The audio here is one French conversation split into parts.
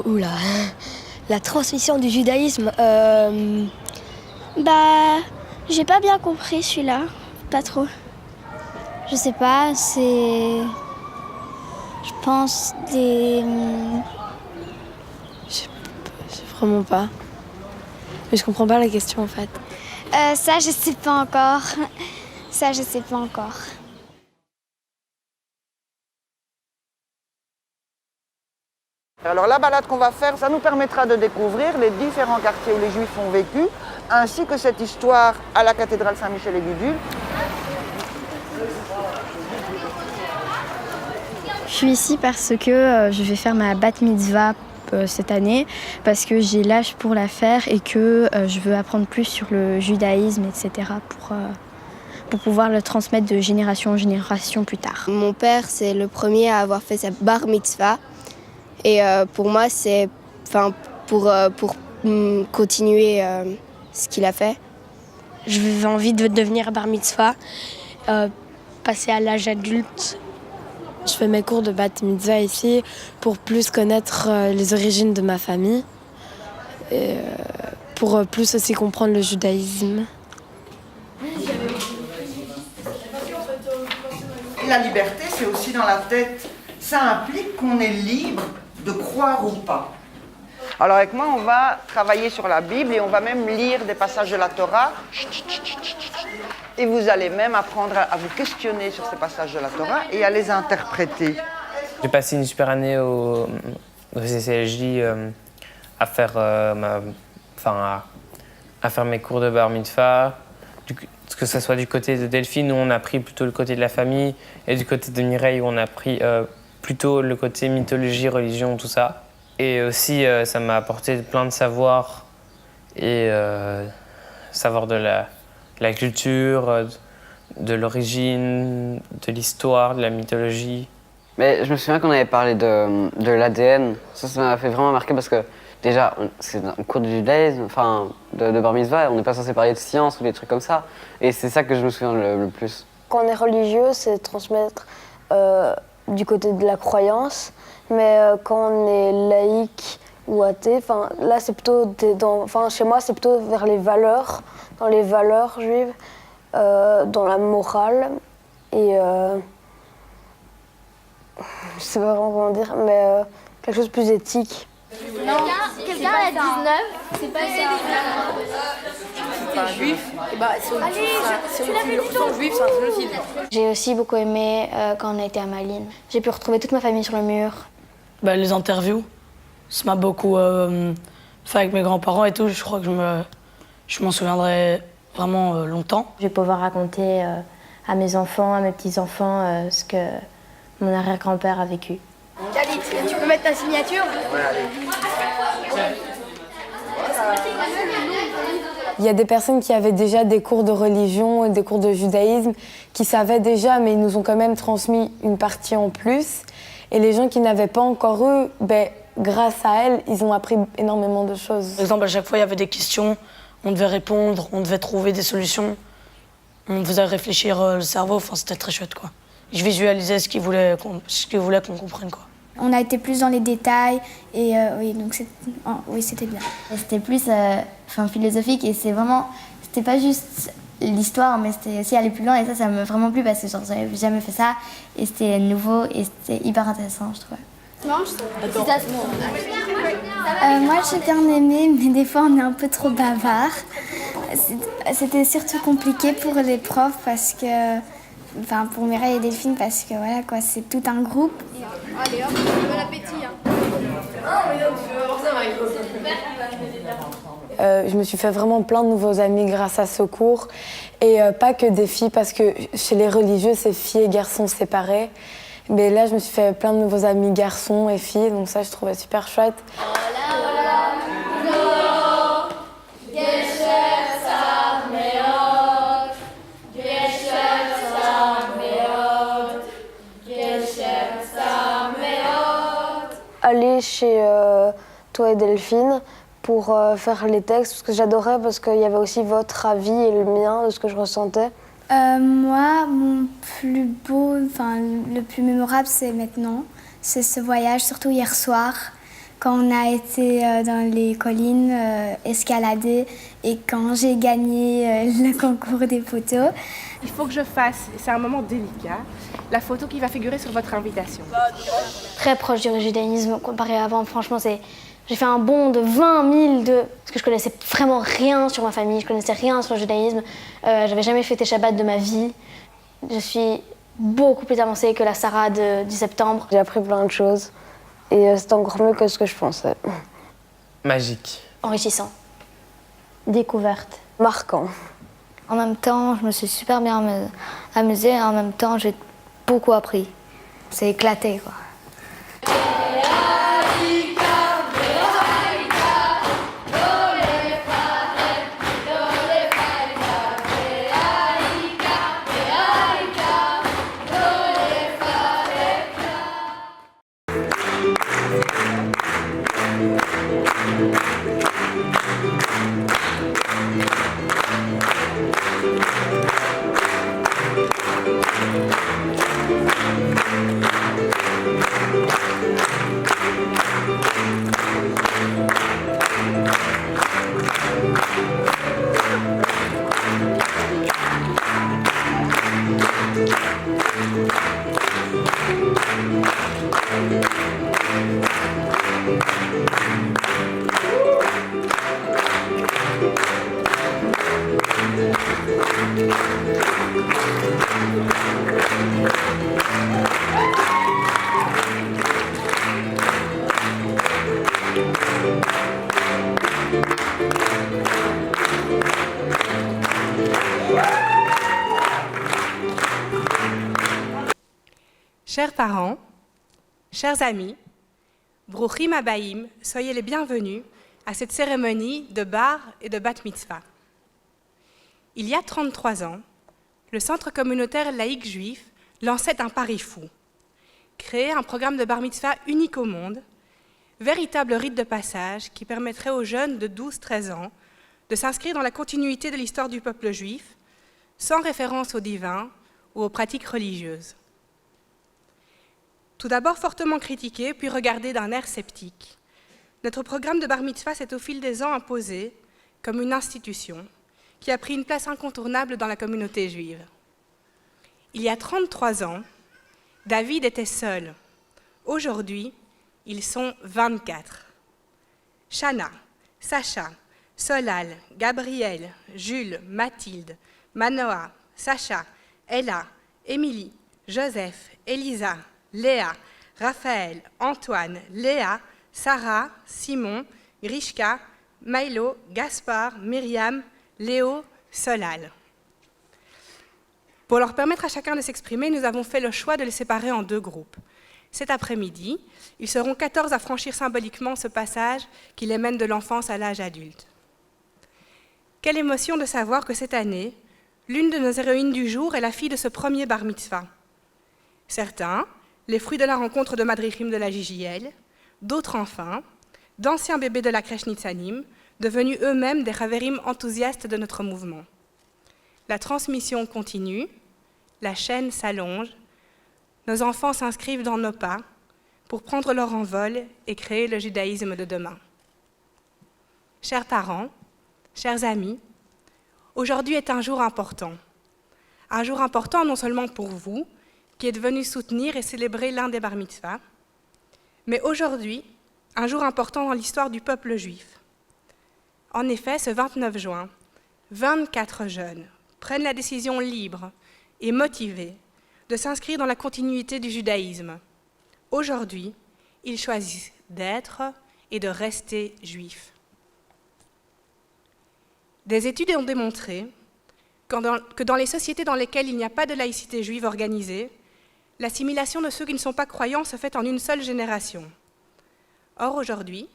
Oula, la transmission du judaïsme, j'ai pas bien compris celui-là, pas trop. Je sais pas, c'est... Je pense des... Je sais vraiment pas. Mais je comprends pas la question en fait. Ça, je sais pas encore. Ça, je sais pas encore. Alors la balade qu'on va faire, ça nous permettra de découvrir les différents quartiers où les Juifs ont vécu, ainsi que cette histoire à la cathédrale Saint-Michel-et-Gudule. Je suis ici parce que je vais faire ma bat mitzvah cette année, parce que j'ai l'âge pour la faire et que je veux apprendre plus sur le judaïsme, etc. pour pouvoir le transmettre de génération en génération plus tard. Mon père, c'est le premier à avoir fait sa bar mitzvah. Et pour moi, c'est pour continuer ce qu'il a fait. J'ai envie de devenir bar mitzvah, passer à l'âge adulte. Je fais mes cours de bat mitzvah ici pour plus connaître les origines de ma famille et pour plus aussi comprendre le judaïsme. La liberté, c'est aussi dans la tête. Ça implique qu'on est libre de croire ou pas. Alors avec moi, on va travailler sur la Bible et on va même lire des passages de la Torah. Et vous allez même apprendre à vous questionner sur ces passages de la Torah et à les interpréter. J'ai passé une super année au CCLJ à faire à faire mes cours de bar mitzvah. Que ce soit du côté de Delphine où on a pris plutôt le côté de la famille et du côté de Mireille où on a pris plutôt le côté mythologie, religion, tout ça. Et aussi ça m'a apporté plein de savoirs et savoir de la culture, de l'origine, de l'histoire, de la mythologie. Mais je me souviens qu'on avait parlé de l'ADN. Ça m'a fait vraiment marquer parce que déjà, c'est un cours de judaïsme, de bar mitzvah, on n'est pas censé parler de science ou des trucs comme ça. Et c'est ça que je me souviens le plus. Quand on est religieux, c'est transmettre du côté de la croyance. Mais quand on est laïque ou athée, là c'est plutôt chez moi c'est plutôt vers les valeurs, dans les valeurs juives, dans la morale et je sais pas vraiment comment dire, mais quelque chose de plus éthique. Non, quelqu'un a 19, c'est pas ça. Si t'es juif, si on sont juifs, c'est un génocide. J'ai aussi beaucoup aimé quand on a été à Malines. J'ai pu retrouver toute ma famille sur le mur. Les interviews, ça m'a beaucoup fait avec mes grands-parents et tout. Je crois que je m'en souviendrai vraiment longtemps. Je vais pouvoir raconter à mes enfants, à mes petits-enfants, ce que mon arrière-grand-père a vécu. Khalid, tu peux mettre ta signature ? Il y a des personnes qui avaient déjà des cours de religion et des cours de judaïsme, qui savaient déjà, mais ils nous ont quand même transmis une partie en plus. Et les gens qui n'avaient pas encore eu, grâce à elles, ils ont appris énormément de choses. Par exemple, à chaque fois, il y avait des questions, on devait répondre, on devait trouver des solutions. On faisait réfléchir le cerveau, c'était très chouette, quoi. Je visualisais ce qu'ils voulaient qu'on comprenne, quoi. On a été plus dans les détails et c'était bien. C'était plus philosophique et c'était pas juste l'histoire, mais c'était aussi aller plus loin et ça m'a vraiment plu parce que j'avais jamais fait ça et c'était nouveau et c'était hyper intéressant, je trouve. Non, moi j'ai bien aimé, mais des fois on est un peu trop bavard. C'était surtout compliqué pour les profs parce que, pour Mireille et Delphine parce que voilà quoi, c'est tout un groupe. Allez hop, bon appétit. Je me suis fait vraiment plein de nouveaux amis grâce à ce cours. Et pas que des filles, parce que chez les religieux, c'est filles et garçons séparés. Mais là, je me suis fait plein de nouveaux amis garçons et filles, donc ça, je trouvais super chouette. Aller chez toi et Delphine pour faire les textes, parce que j'adorais, parce qu'il y avait aussi votre avis et le mien de ce que je ressentais. Moi, mon plus beau, le plus mémorable, c'est maintenant. C'est ce voyage, surtout hier soir, Quand on a été dans les collines escalader et quand j'ai gagné le concours des photos. Il faut que je fasse, c'est un moment délicat, la photo qui va figurer sur votre invitation. Très proche du judaïsme comparé à avant, franchement, j'ai fait un bond de 20 000 parce que je connaissais vraiment rien sur ma famille, je connaissais rien sur le judaïsme, j'avais jamais fêté Shabbat de ma vie. Je suis beaucoup plus avancée que la Sarah du septembre. J'ai appris plein de choses et c'est encore mieux que ce que je pensais. Magique. Enrichissant. Découverte. Marquant. En même temps, je me suis super bien amusée et en même temps, j'ai beaucoup appris. C'est éclaté, quoi. Chers parents, chers amis, Bruchim Habayim, soyez les bienvenus à cette cérémonie de bar et de bat mitzvah. Il y a 33 ans, le Centre communautaire laïque juif lançait un pari fou, créer un programme de bar mitzvah unique au monde, véritable rite de passage qui permettrait aux jeunes de 12-13 ans de s'inscrire dans la continuité de l'histoire du peuple juif, sans référence au divin ou aux pratiques religieuses. Tout d'abord fortement critiqué, puis regardé d'un air sceptique, notre programme de bar mitzvah s'est au fil des ans imposé comme une institution qui a pris une place incontournable dans la communauté juive. Il y a 33 ans, David était seul. Aujourd'hui, ils sont 24. Shana, Sacha, Solal, Gabriel, Jules, Mathilde, Manoa, Sacha, Ella, Émilie, Joseph, Elisa, Léa, Raphaël, Antoine, Léa, Sarah, Simon, Grishka, Milo, Gaspard, Myriam, Léo, Solal. Pour leur permettre à chacun de s'exprimer, nous avons fait le choix de les séparer en 2 groupes. Cet après-midi, ils seront 14 à franchir symboliquement ce passage qui les mène de l'enfance à l'âge adulte. Quelle émotion de savoir que cette année, l'une de nos héroïnes du jour est la fille de ce premier bar mitzvah. Certains, les fruits de la rencontre de Madrichim de la JJL, d'autres enfin, d'anciens bébés de la crèche Nitsanim, devenus eux-mêmes des Haverim enthousiastes de notre mouvement. La transmission continue, la chaîne s'allonge, nos enfants s'inscrivent dans nos pas pour prendre leur envol et créer le judaïsme de demain. Chers parents, chers amis, aujourd'hui est un jour important. Un jour important non seulement pour vous, qui êtes venus soutenir et célébrer l'un des bar mitzvahs, mais aujourd'hui, un jour important dans l'histoire du peuple juif. En effet, ce 29 juin, 24 jeunes prennent la décision libre et motivée de s'inscrire dans la continuité du judaïsme. Aujourd'hui, ils choisissent d'être et de rester juifs. Des études ont démontré que dans les sociétés dans lesquelles il n'y a pas de laïcité juive organisée, l'assimilation de ceux qui ne sont pas croyants se fait en une seule génération. Or, aujourd'hui,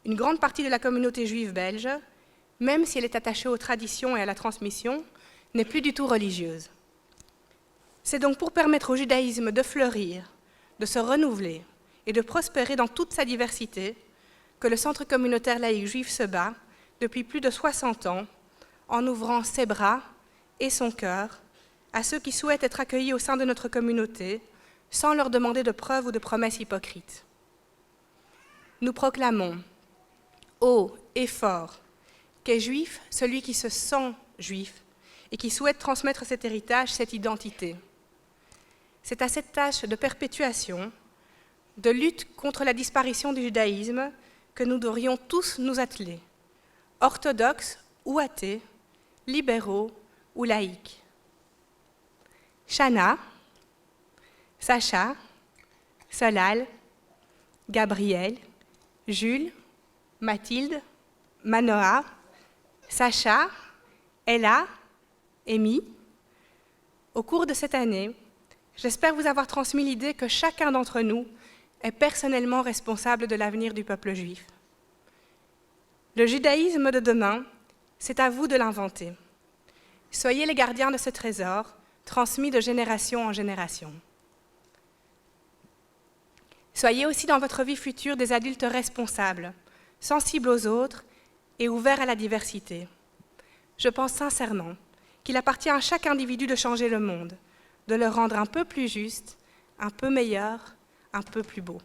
une grande partie de la communauté juive belge, même si elle est attachée aux traditions et à la transmission, n'est plus du tout religieuse. C'est donc pour permettre au judaïsme de fleurir, de se renouveler et de prospérer dans toute sa diversité que le Centre communautaire laïque juif se bat depuis plus de 60 ans en ouvrant ses bras et son cœur à ceux qui souhaitent être accueillis au sein de notre communauté sans leur demander de preuves ou de promesses hypocrites. nous proclamons, haut et fort, qu'est juif celui qui se sent juif et qui souhaite transmettre cet héritage, cette identité. C'est à cette tâche de perpétuation, de lutte contre la disparition du judaïsme que nous devrions tous nous atteler, orthodoxes ou athées, libéraux ou laïcs. Chana, Sacha, Solal, Gabriel, Jules, Mathilde, Manoa, Sacha, Ella, Amy. Au cours de cette année, j'espère vous avoir transmis l'idée que chacun d'entre nous est personnellement responsable de l'avenir du peuple juif. Le judaïsme de demain, c'est à vous de l'inventer. Soyez les gardiens de ce trésor, transmis de génération en génération. Soyez aussi dans votre vie future des adultes responsables, sensibles aux autres et ouverts à la diversité. Je pense sincèrement qu'il appartient à chaque individu de changer le monde, de le rendre un peu plus juste, un peu meilleur, un peu plus beau.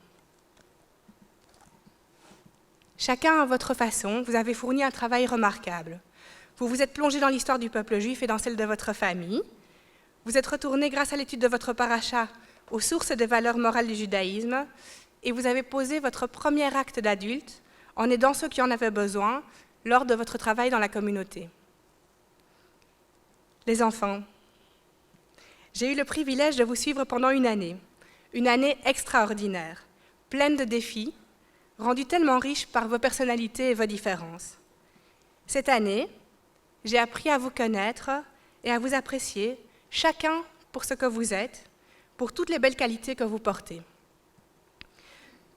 Chacun à votre façon, vous avez fourni un travail remarquable. Vous vous êtes plongé dans l'histoire du peuple juif et dans celle de votre famille. Vous êtes retourné, grâce à l'étude de votre paracha, aux sources des valeurs morales du judaïsme, et vous avez posé votre premier acte d'adulte en aidant ceux qui en avaient besoin lors de votre travail dans la communauté. Les enfants, j'ai eu le privilège de vous suivre pendant une année extraordinaire, pleine de défis, rendue tellement riche par vos personnalités et vos différences. Cette année, j'ai appris à vous connaître et à vous apprécier, chacun pour ce que vous êtes, pour toutes les belles qualités que vous portez.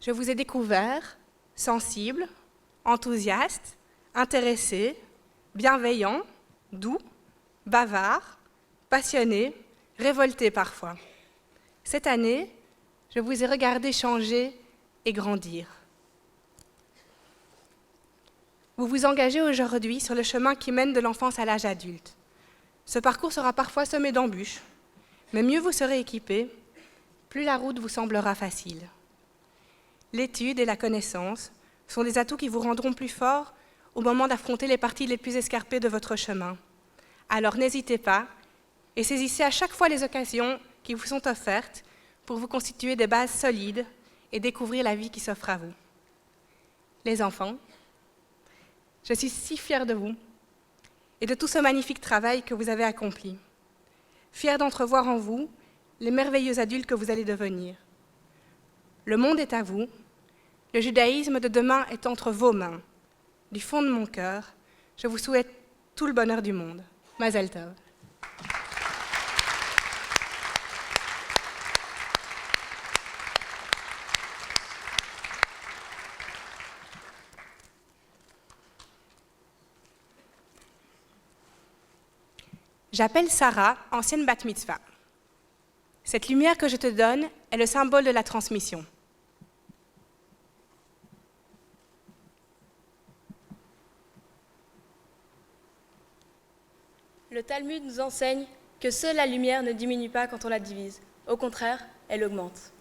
Je vous ai découvert sensible, enthousiaste, intéressé, bienveillant, doux, bavard, passionné, révolté parfois. Cette année, je vous ai regardé changer et grandir. Vous vous engagez aujourd'hui sur le chemin qui mène de l'enfance à l'âge adulte. Ce parcours sera parfois semé d'embûches, mais mieux vous serez équipé, plus la route vous semblera facile. L'étude et la connaissance sont des atouts qui vous rendront plus forts au moment d'affronter les parties les plus escarpées de votre chemin. Alors n'hésitez pas et saisissez à chaque fois les occasions qui vous sont offertes pour vous constituer des bases solides et découvrir la vie qui s'offre à vous. Les enfants, je suis si fière de vous et de tout ce magnifique travail que vous avez accompli. Fière d'entrevoir en vous les merveilleux adultes que vous allez devenir. Le monde est à vous, le judaïsme de demain est entre vos mains. Du fond de mon cœur, je vous souhaite tout le bonheur du monde. Mazel Tov. J'appelle Sarah, ancienne bat mitzvah. Cette lumière que je te donne est le symbole de la transmission. Le Talmud nous enseigne que seule la lumière ne diminue pas quand on la divise. Au contraire, elle augmente.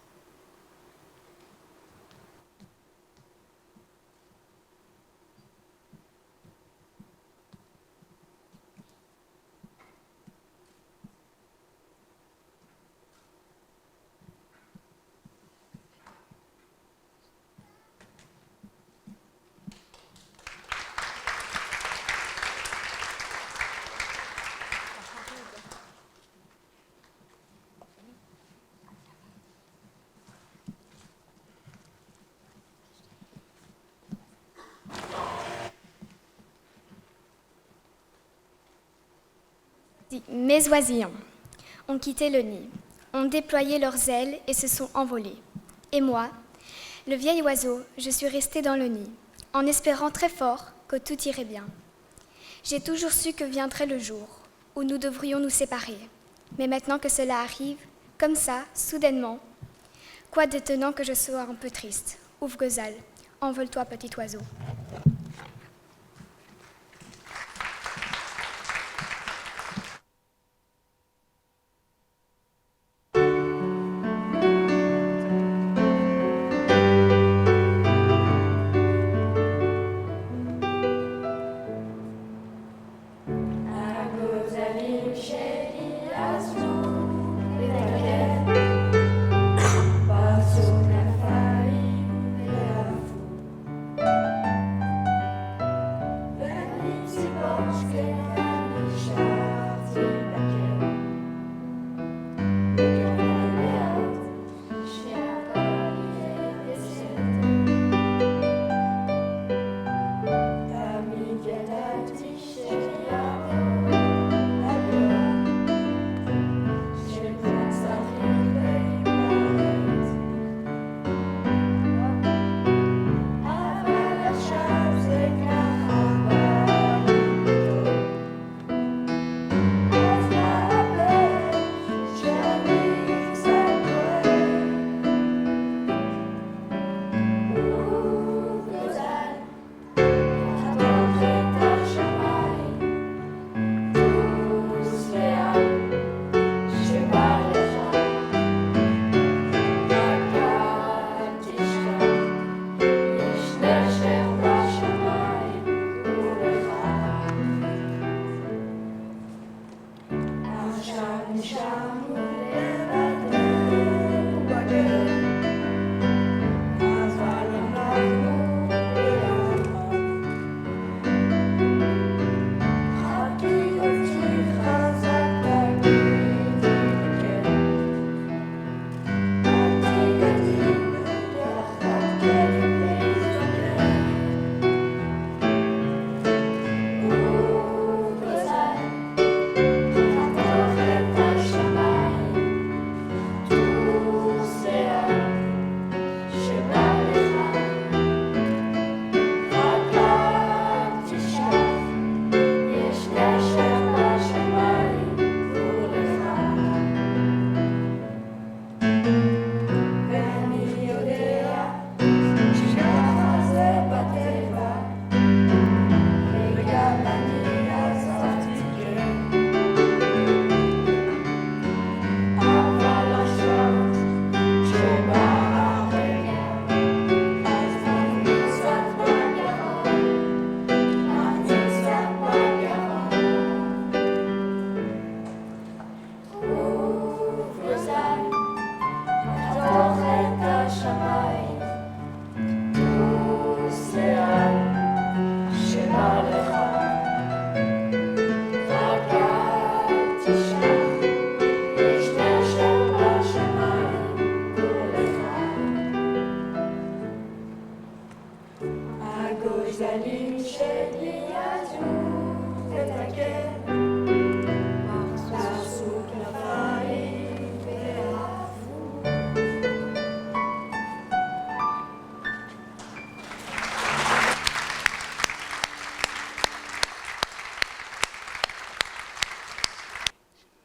Mes oisillons ont quitté le nid, ont déployé leurs ailes et se sont envolés. Et moi, le vieil oiseau, je suis resté dans le nid, en espérant très fort que tout irait bien. J'ai toujours su que viendrait le jour où nous devrions nous séparer. Mais maintenant que cela arrive, comme ça, soudainement, quoi d'étonnant que je sois un peu triste. Ouf Gozal, envole-toi petit oiseau.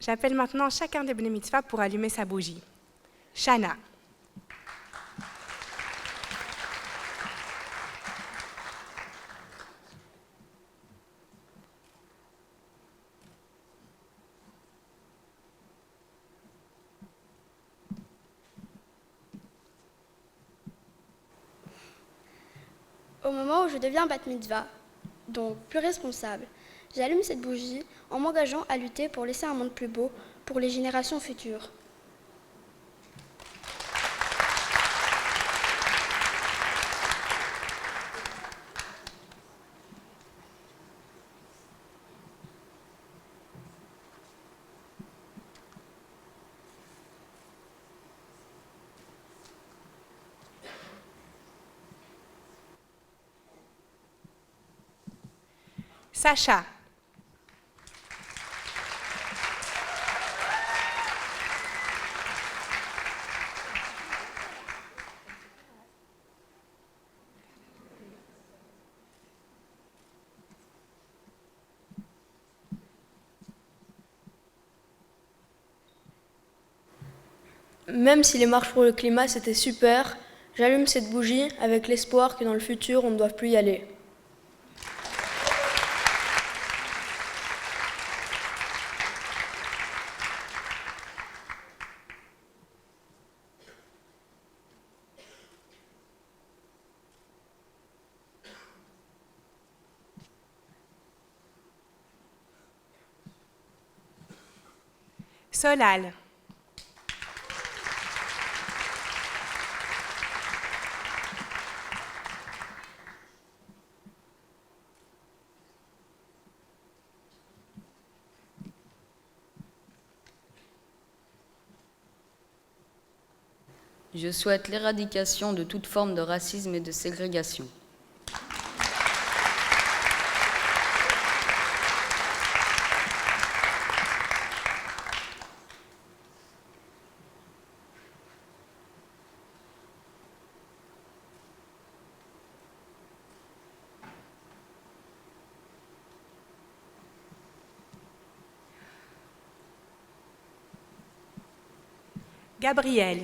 J'appelle maintenant chacun des Bnei Mitzvah pour allumer sa bougie. Shana. Au moment où je deviens bat mitzvah, donc plus responsable, j'allume cette bougie en m'engageant à lutter pour laisser un monde plus beau pour les générations futures. Sacha. Même si les marches pour le climat c'était super, j'allume cette bougie avec l'espoir que dans le futur on ne doive plus y aller. Solal. Je souhaite l'éradication de toute forme de racisme et de ségrégation. Gabriel.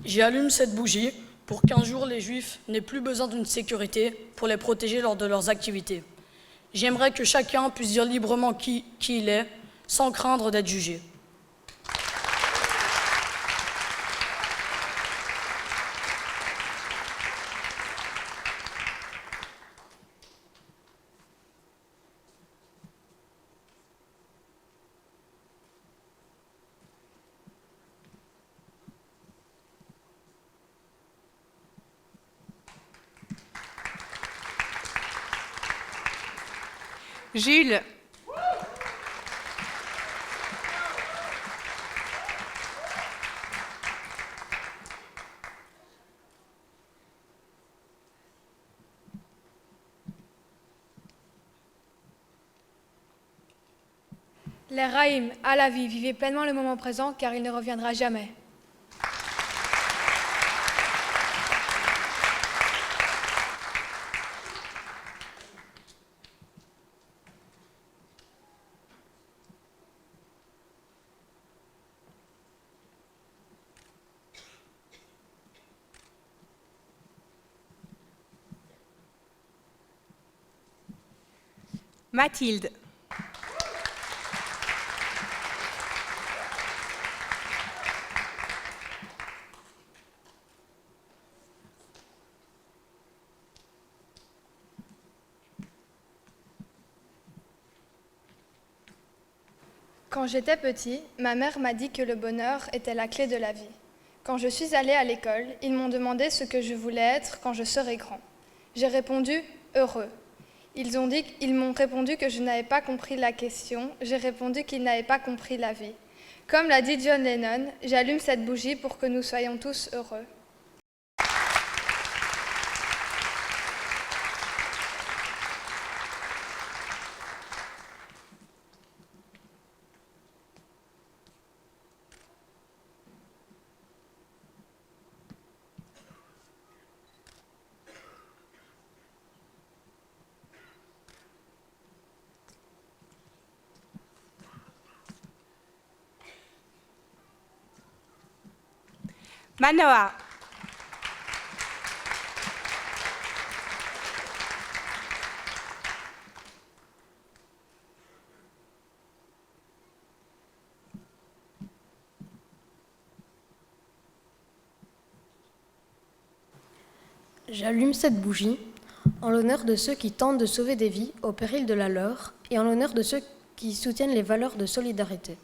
J'allume cette bougie pour qu'un jour les Juifs n'aient plus besoin d'une sécurité pour les protéger lors de leurs activités. J'aimerais que chacun puisse dire librement qui il est, sans craindre d'être jugé. Jules. Les Raïm, à la vie, vivez pleinement le moment présent car il ne reviendra jamais. Mathilde. Quand j'étais petit, ma mère m'a dit que le bonheur était la clé de la vie. Quand je suis allée à l'école, ils m'ont demandé ce que je voulais être quand je serai grand. J'ai répondu « heureux ». Ils m'ont répondu que je n'avais pas compris la question. J'ai répondu qu'ils n'avaient pas compris la vie. Comme l'a dit John Lennon, j'allume cette bougie pour que nous soyons tous heureux. Manoa. J'allume cette bougie en l'honneur de ceux qui tentent de sauver des vies au péril de la leur et en l'honneur de ceux qui soutiennent les valeurs de solidarité.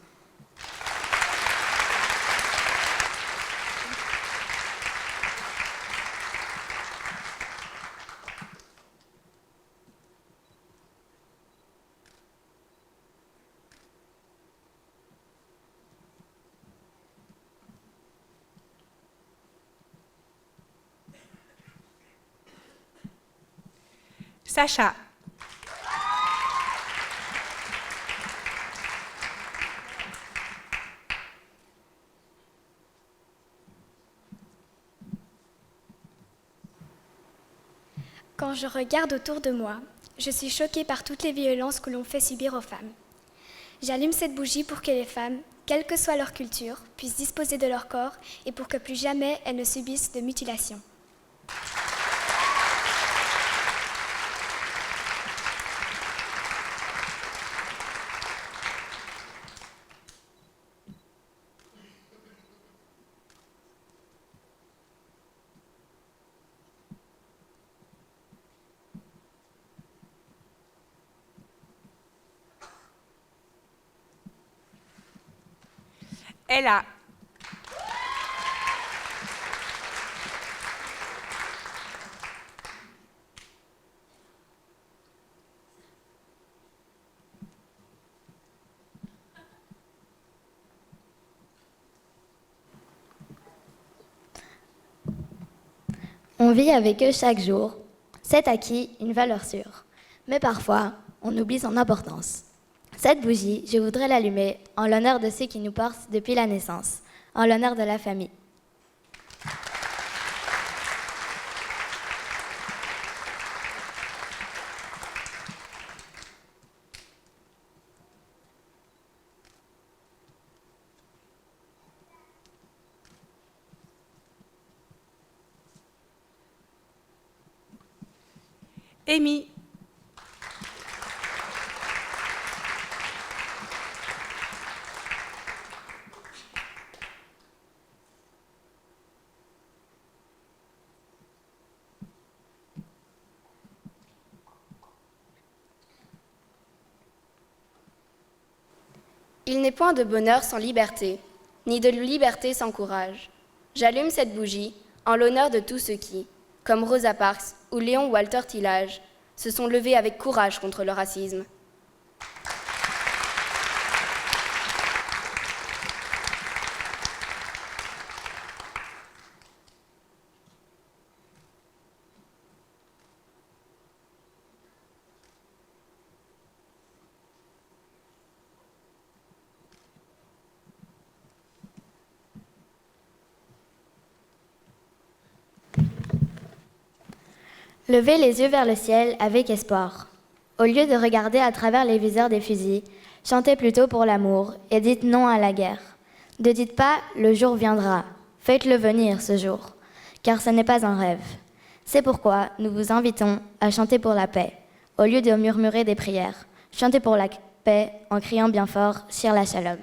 Sacha. Quand je regarde autour de moi, je suis choquée par toutes les violences que l'on fait subir aux femmes. J'allume cette bougie pour que les femmes, quelle que soit leur culture, puissent disposer de leur corps et pour que plus jamais elles ne subissent de mutilations. Ella. On vit avec eux chaque jour. C'est acquis, une valeur sûre. Mais parfois, on oublie son importance. Cette bougie, je voudrais l'allumer en l'honneur de ceux qui nous portent depuis la naissance, en l'honneur de la famille. Amy. Il n'est point de bonheur sans liberté, ni de liberté sans courage. J'allume cette bougie en l'honneur de tous ceux qui, comme Rosa Parks ou Léon Walter Tillage, se sont levés avec courage contre le racisme. Levez les yeux vers le ciel avec espoir. Au lieu de regarder à travers les viseurs des fusils, chantez plutôt pour l'amour et dites non à la guerre. Ne dites pas « le jour viendra », faites-le venir ce jour, car ce n'est pas un rêve. C'est pourquoi nous vous invitons à chanter pour la paix, au lieu de murmurer des prières. Chantez pour la paix en criant bien fort « Shir la Shalom ».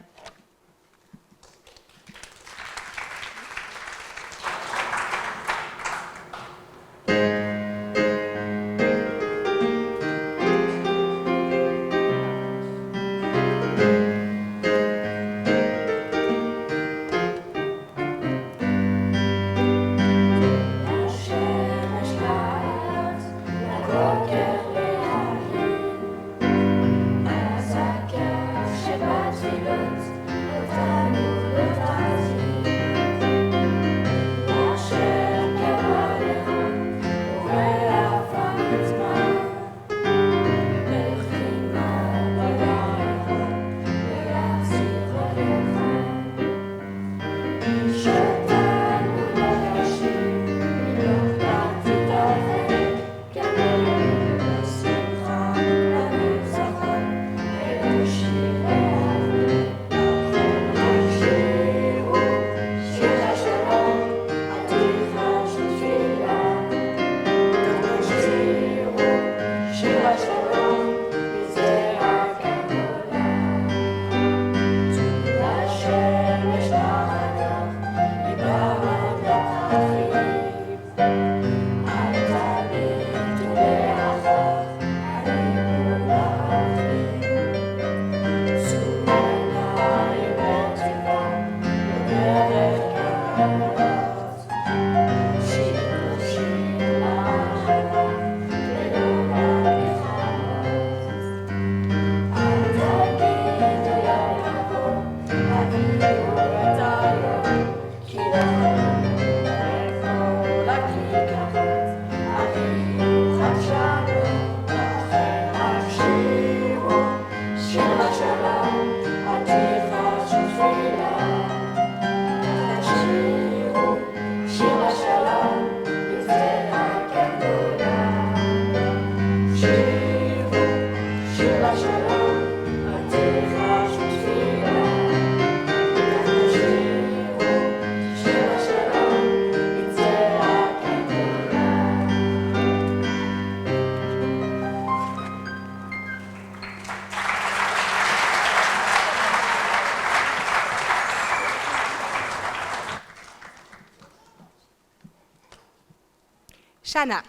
Shana.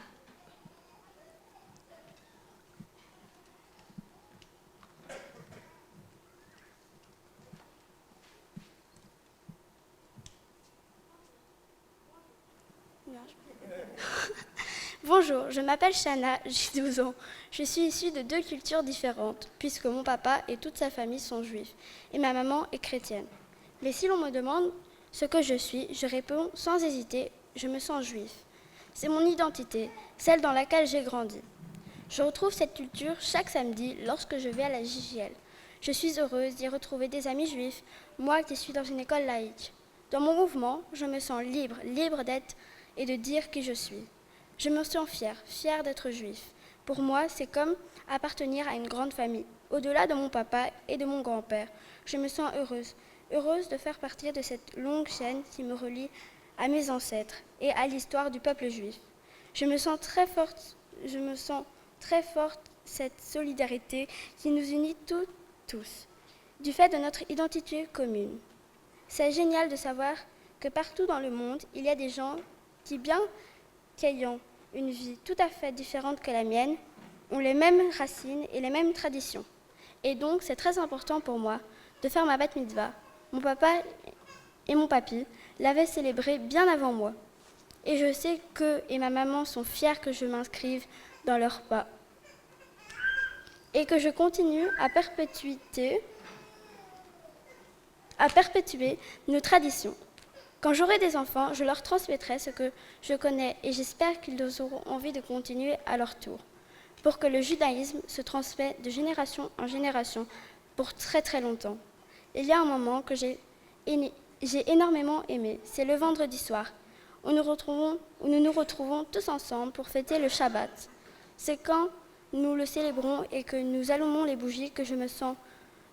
Bonjour, je m'appelle Shana, j'ai 12 ans. Je suis issue de 2 cultures différentes, puisque mon papa et toute sa famille sont juifs, et ma maman est chrétienne. Mais si l'on me demande ce que je suis, je réponds sans hésiter, je me sens juif. C'est mon identité, celle dans laquelle j'ai grandi. Je retrouve cette culture chaque samedi lorsque je vais à la JJL. Je suis heureuse d'y retrouver des amis juifs, moi qui suis dans une école laïque. Dans mon mouvement, je me sens libre, libre d'être et de dire qui je suis. Je me sens fière d'être juif. Pour moi, c'est comme appartenir à une grande famille. Au-delà de mon papa et de mon grand-père, je me sens heureuse de faire partie de cette longue chaîne qui me relie à mes ancêtres et à l'histoire du peuple juif. Je me sens très forte cette solidarité qui nous unit tous, du fait de notre identité commune. C'est génial de savoir que partout dans le monde, il y a des gens qui, bien qu'ayant une vie tout à fait différente que la mienne, ont les mêmes racines et les mêmes traditions. Et donc, c'est très important pour moi de faire ma bat mitzvah. Mon papa et mon papy l'avaient célébré bien avant moi. Et je sais qu'eux et ma maman sont fiers que je m'inscrive dans leurs pas. Et que je continue à perpétuer nos traditions. Quand j'aurai des enfants, je leur transmettrai ce que je connais et j'espère qu'ils auront envie de continuer à leur tour, pour que le judaïsme se transmette de génération en génération pour très très longtemps. Il y a un moment que j'ai énormément aimé, c'est le vendredi soir, où nous nous retrouvons tous ensemble pour fêter le Shabbat. C'est quand nous le célébrons et que nous allumons les bougies que je me sens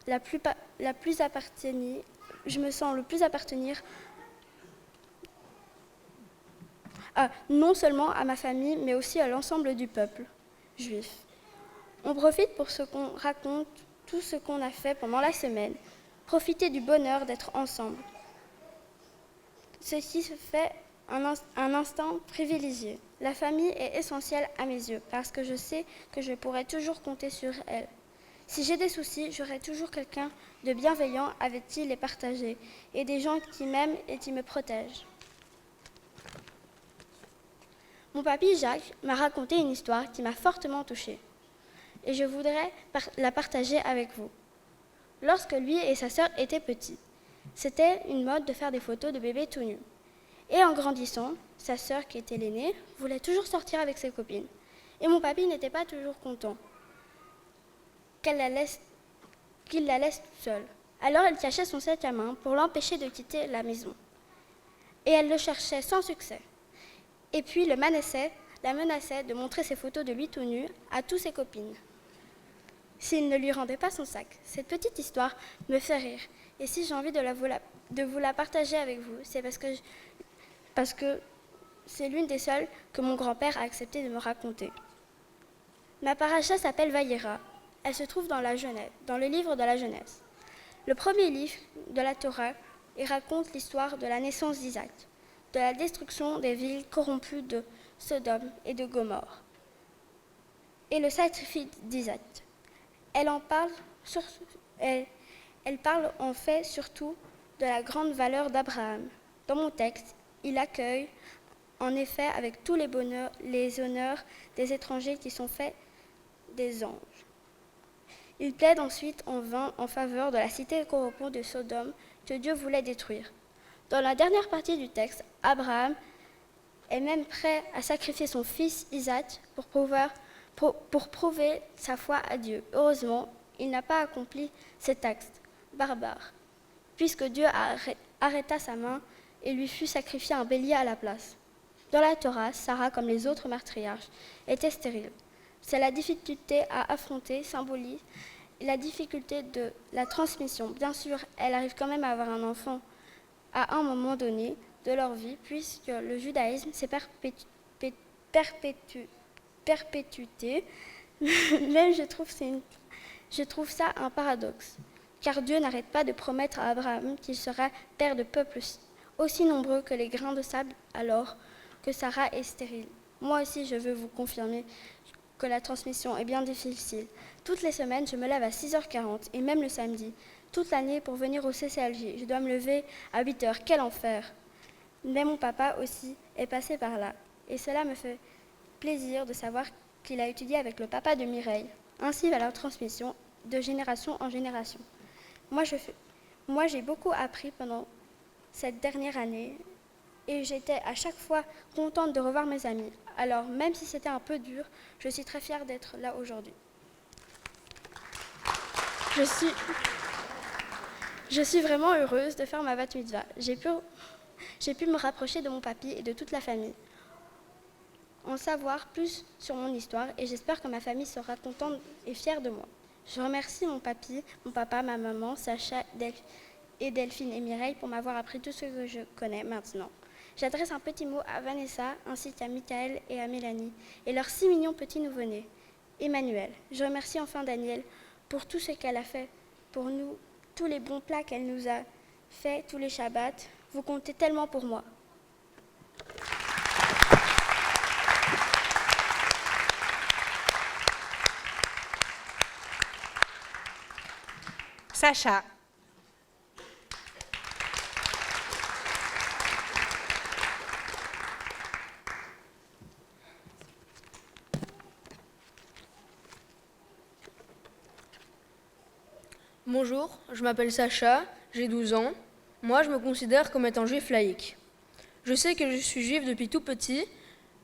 le plus appartenir non seulement à ma famille, mais aussi à l'ensemble du peuple juif. On profite pour ce qu'on raconte, tout ce qu'on a fait pendant la semaine, profiter du bonheur d'être ensemble. Ceci se fait un instant privilégié. La famille est essentielle à mes yeux, parce que je sais que je pourrai toujours compter sur elle. Si j'ai des soucis, j'aurai toujours quelqu'un de bienveillant avec qui les partager, et des gens qui m'aiment et qui me protègent. Mon papy Jacques m'a raconté une histoire qui m'a fortement touchée et je voudrais la partager avec vous. Lorsque lui et sa sœur étaient petits, c'était une mode de faire des photos de bébés tout nus. Et en grandissant, sa sœur, qui était l'aînée, voulait toujours sortir avec ses copines. Et mon papy n'était pas toujours content qu'il la laisse toute seule. Alors elle cachait son sac à main pour l'empêcher de quitter la maison. Et elle le cherchait sans succès. Et puis la menaçait de montrer ses photos de lui tout nu à toutes ses copines, s'il ne lui rendait pas son sac. Cette petite histoire me fait rire. Et si j'ai envie de vous la partager avec vous, c'est parce que c'est l'une des seules que mon grand-père a accepté de me raconter. Ma paracha s'appelle Vayera. Elle se trouve dans le livre de la Genèse. Le premier livre de la Torah raconte l'histoire de la naissance d'Isaac, de la destruction des villes corrompues de Sodome et de Gomorrhe, et le sacrifice d'Isaac. Elle parle en fait surtout de la grande valeur d'Abraham. Dans mon texte, il accueille en effet avec tous les bonheurs, les honneurs des étrangers qui sont faits des anges. Il plaide ensuite en vain en faveur de la cité corrompue de Sodome que Dieu voulait détruire. Dans la dernière partie du texte, Abraham est même prêt à sacrifier son fils Isaac pour prouver sa foi à Dieu. Heureusement, il n'a pas accompli cet acte barbare, puisque Dieu arrêta sa main et lui fit sacrifier un bélier à la place. Dans la Torah, Sarah, comme les autres matriarches, était stérile. C'est la difficulté à affronter, symbolise la difficulté de la transmission. Bien sûr, elle arrive quand même à avoir un enfant à un moment donné de leur vie, puisque le judaïsme s'est perpétué. Même je trouve ça un paradoxe, car Dieu n'arrête pas de promettre à Abraham qu'il sera père de peuples aussi nombreux que les grains de sable, alors que Sarah est stérile. Moi aussi, je veux vous confirmer que la transmission est bien difficile. Toutes les semaines, je me lève à 6h40 et même le samedi, toute l'année pour venir au CCLJ. Je dois me lever à 8h. Quel enfer! Mais mon papa aussi est passé par là. Et cela me fait plaisir de savoir qu'il a étudié avec le papa de Mireille. Ainsi va la transmission de génération en génération. Moi, j'ai beaucoup appris pendant cette dernière année et j'étais à chaque fois contente de revoir mes amis. Alors, même si c'était un peu dur, je suis très fière d'être là aujourd'hui. Je suis vraiment heureuse de faire ma bat mitzvah. J'ai pu me rapprocher de mon papy et de toute la famille, en savoir plus sur mon histoire et j'espère que ma famille sera contente et fière de moi. Je remercie mon papy, mon papa, ma maman, Sacha et Delphine et Mireille pour m'avoir appris tout ce que je connais maintenant. J'adresse un petit mot à Vanessa ainsi qu'à Michael et à Mélanie et leurs 6 mignons petits nouveau-nés. Emmanuel. Je remercie enfin Daniel pour tout ce qu'elle a fait pour nous, tous les bons plats qu'elle nous a fait, tous les Shabbats. Vous comptez tellement pour moi. Sacha. Bonjour, je m'appelle Sacha, j'ai 12 ans. Moi, je me considère comme étant juif laïque. Je sais que je suis juif depuis tout petit,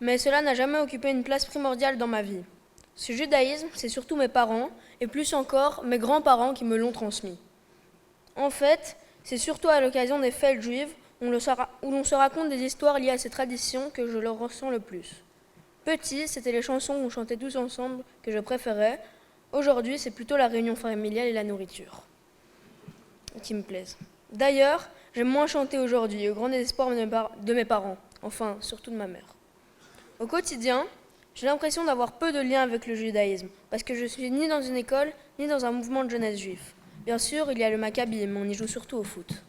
mais cela n'a jamais occupé une place primordiale dans ma vie. Ce judaïsme, c'est surtout mes parents, et plus encore mes grands-parents qui me l'ont transmis. En fait, c'est surtout à l'occasion des fêtes juives où l'on se raconte des histoires liées à ces traditions que je le ressens le plus. Petit, c'était les chansons qu'on chantait tous ensemble que je préférais. Aujourd'hui, c'est plutôt la réunion familiale et la nourriture qui me plaisent. D'ailleurs, j'aime moins chanter aujourd'hui, au grand désespoir de mes parents, enfin, surtout de ma mère. Au quotidien, j'ai l'impression d'avoir peu de liens avec le judaïsme, parce que je suis ni dans une école, ni dans un mouvement de jeunesse juif. Bien sûr, il y a le Maccabi, mais on y joue surtout au foot.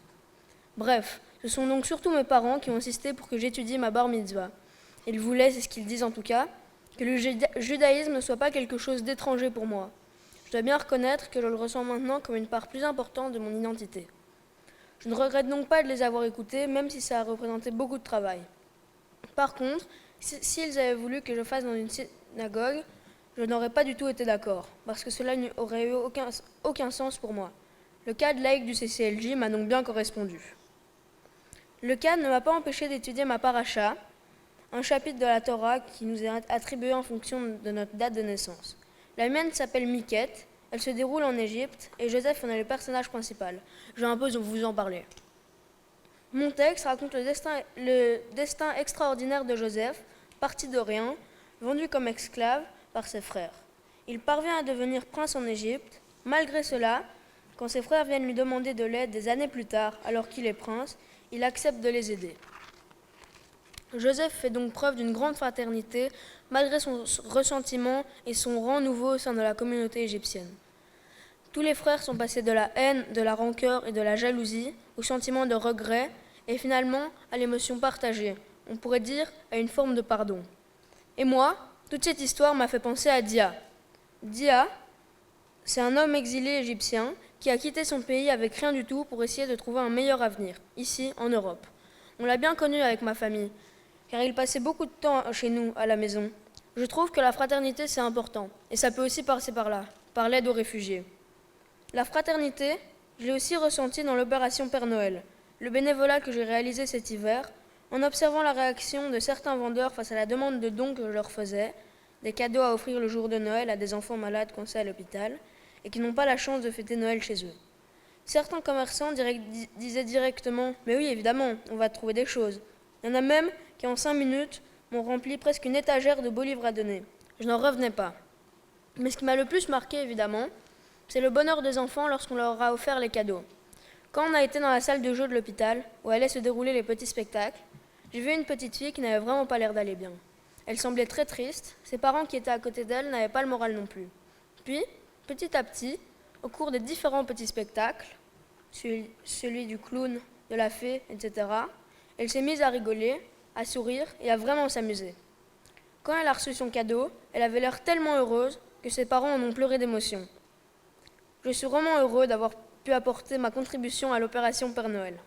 Bref, ce sont donc surtout mes parents qui ont insisté pour que j'étudie ma bar mitzvah. Ils voulaient, c'est ce qu'ils disent en tout cas, que le judaïsme ne soit pas quelque chose d'étranger pour moi. Je dois bien reconnaître que je le ressens maintenant comme une part plus importante de mon identité. Je ne regrette donc pas de les avoir écoutés, même si ça a représenté beaucoup de travail. Par contre, s'ils avaient voulu que je fasse dans une synagogue, je n'aurais pas du tout été d'accord, parce que cela n'aurait eu aucun sens pour moi. Le cadre laïque du CCLJ m'a donc bien correspondu. Le cadre ne m'a pas empêché d'étudier ma paracha, un chapitre de la Torah qui nous est attribué en fonction de notre date de naissance. La mienne s'appelle Miquette, elle se déroule en Égypte et Joseph en est le personnage principal. Je vais un peu vous en parler. Mon texte raconte le destin extraordinaire de Joseph, parti de rien, vendu comme esclave par ses frères. Il parvient à devenir prince en Égypte. Malgré cela, quand ses frères viennent lui demander de l'aide des années plus tard, alors qu'il est prince, il accepte de les aider. Joseph fait donc preuve d'une grande fraternité, malgré son ressentiment et son rang nouveau au sein de la communauté égyptienne. Tous les frères sont passés de la haine, de la rancœur et de la jalousie au sentiment de regret et finalement à l'émotion partagée, on pourrait dire à une forme de pardon. Et moi, toute cette histoire m'a fait penser à Dia. Dia, c'est un homme exilé égyptien qui a quitté son pays avec rien du tout pour essayer de trouver un meilleur avenir, ici en Europe. On l'a bien connu avec ma famille, car il passait beaucoup de temps chez nous, à la maison. Je trouve que la fraternité, c'est important, et ça peut aussi passer par là, par l'aide aux réfugiés. La fraternité, Je l'ai aussi ressenti dans l'opération Père Noël, le bénévolat que j'ai réalisé cet hiver, en observant la réaction de certains vendeurs face à la demande de dons que je leur faisais, des cadeaux à offrir le jour de Noël à des enfants malades coincés à l'hôpital et qui n'ont pas la chance de fêter Noël chez eux. Certains commerçants disaient directement « Mais oui, évidemment, on va trouver des choses ». Il y en a même qui, en 5 minutes, m'ont rempli presque une étagère de beaux livres à donner. Je n'en revenais pas. Mais ce qui m'a le plus marqué, évidemment, c'est le bonheur des enfants lorsqu'on leur a offert les cadeaux. Quand on a été dans la salle de jeu de l'hôpital, où allaient se dérouler les petits spectacles, j'ai vu une petite fille qui n'avait vraiment pas l'air d'aller bien. Elle semblait très triste, ses parents qui étaient à côté d'elle n'avaient pas le moral non plus. Puis, petit à petit, au cours des différents petits spectacles, celui du clown, de la fée, etc., elle s'est mise à rigoler, à sourire et à vraiment s'amuser. Quand elle a reçu son cadeau, elle avait l'air tellement heureuse que ses parents en ont pleuré d'émotion. Je suis vraiment heureux d'avoir pu apporter ma contribution à l'opération Père Noël.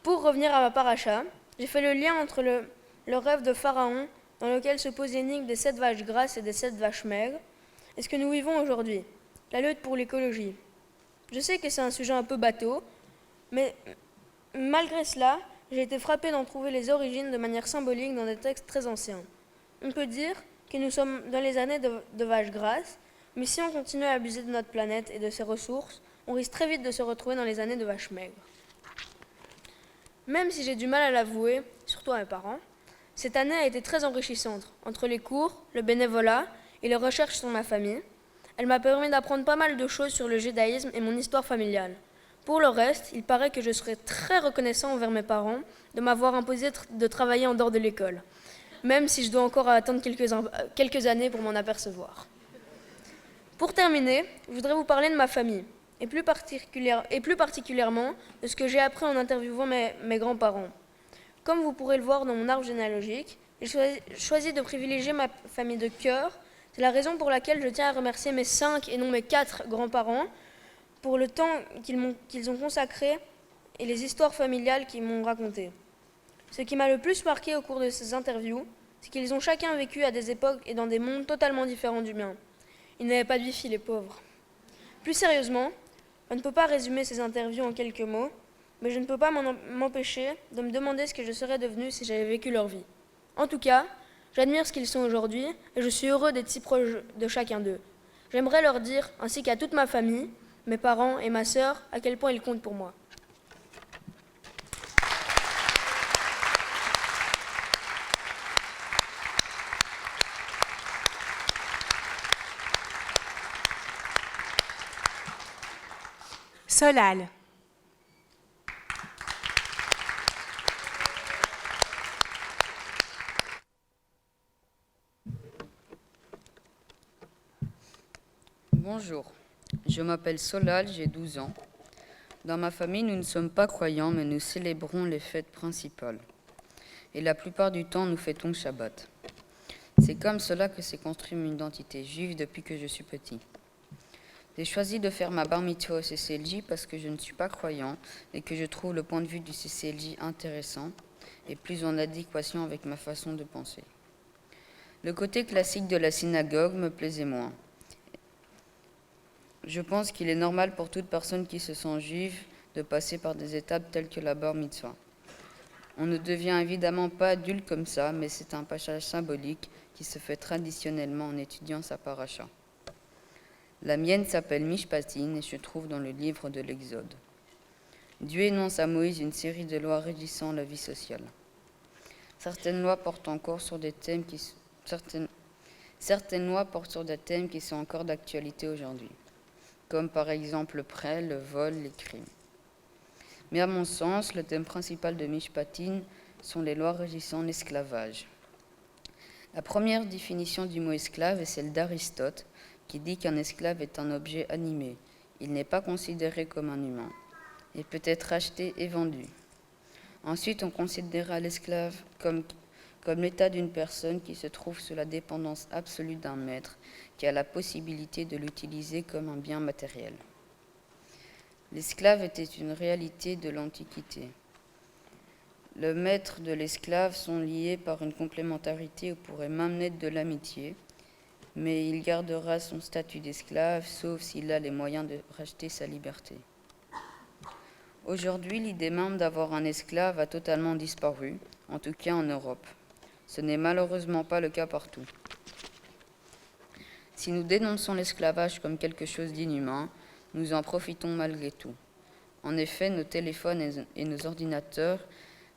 Pour revenir à ma paracha, j'ai fait le lien entre le rêve de Pharaon, dans lequel se pose l'énigme des 7 vaches grasses et des 7 vaches maigres, et ce que nous vivons aujourd'hui, la lutte pour l'écologie. Je sais que c'est un sujet un peu bateau, mais malgré cela, j'ai été frappée d'en trouver les origines de manière symbolique dans des textes très anciens. On peut dire que nous sommes dans les années de vaches grasses, mais si on continue à abuser de notre planète et de ses ressources, on risque très vite de se retrouver dans les années de vaches maigres. Même si j'ai du mal à l'avouer, surtout à mes parents, cette année a été très enrichissante. Entre les cours, le bénévolat et les recherches sur ma famille, elle m'a permis d'apprendre pas mal de choses sur le judaïsme et mon histoire familiale. Pour le reste, il paraît que je serais très reconnaissant envers mes parents de m'avoir imposé de travailler en dehors de l'école, même si je dois encore attendre quelques années pour m'en apercevoir. Pour terminer, je voudrais vous parler de ma famille, et plus particulièrement de ce que j'ai appris en interviewant mes grands-parents. Comme vous pourrez le voir dans mon arbre généalogique, j'ai choisi de privilégier ma famille de cœur. C'est la raison pour laquelle je tiens à remercier mes 5 et non mes 4 grands-parents pour le temps qu'ils ont consacré et les histoires familiales qu'ils m'ont racontées. Ce qui m'a le plus marqué au cours de ces interviews, c'est qu'ils ont chacun vécu à des époques et dans des mondes totalement différents du mien. Ils n'avaient pas de wifi, les pauvres. Plus sérieusement, on ne peut pas résumer ces interviews en quelques mots, mais je ne peux pas m'empêcher de me demander ce que je serais devenue si j'avais vécu leur vie. En tout cas, j'admire ce qu'ils sont aujourd'hui et je suis heureux d'être si proche de chacun d'eux. J'aimerais leur dire, ainsi qu'à toute ma famille, mes parents et ma sœur, à quel point ils comptent pour moi. Solal. Bonjour, je m'appelle Solal, j'ai 12 ans. Dans ma famille, nous ne sommes pas croyants, mais nous célébrons les fêtes principales. Et la plupart du temps, nous fêtons le Shabbat. C'est comme cela que s'est construite mon identité juive depuis que je suis petit. J'ai choisi de faire ma bar mitzvah au CCLJ parce que je ne suis pas croyant et que je trouve le point de vue du CCLJ intéressant et plus en adéquation avec ma façon de penser. Le côté classique de la synagogue me plaisait moins. Je pense qu'il est normal pour toute personne qui se sent juive de passer par des étapes telles que la bar mitzvah. On ne devient évidemment pas adulte comme ça, mais c'est un passage symbolique qui se fait traditionnellement en étudiant sa paracha. La mienne s'appelle Mishpatin et se trouve dans le livre de l'Exode. Dieu énonce à Moïse une série de lois régissant la vie sociale. Certaines lois portent sur des thèmes qui sont encore d'actualité aujourd'hui, comme par exemple le prêt, le vol, les crimes. Mais à mon sens, le thème principal de Mishpatin sont les lois régissant l'esclavage. La première définition du mot esclave est celle d'Aristote, qui dit qu'un esclave est un objet animé. Il n'est pas considéré comme un humain. Il peut être acheté et vendu. Ensuite, on considéra l'esclave comme l'état d'une personne qui se trouve sous la dépendance absolue d'un maître, qui a la possibilité de l'utiliser comme un bien matériel. L'esclave était une réalité de l'Antiquité. Le maître de l'esclave sont liés par une complémentarité ou pourraient même naître de l'amitié, mais il gardera son statut d'esclave, sauf s'il a les moyens de racheter sa liberté. Aujourd'hui, l'idée même d'avoir un esclave a totalement disparu, en tout cas en Europe. Ce n'est malheureusement pas le cas partout. Si nous dénonçons l'esclavage comme quelque chose d'inhumain, nous en profitons malgré tout. En effet, nos téléphones et nos ordinateurs,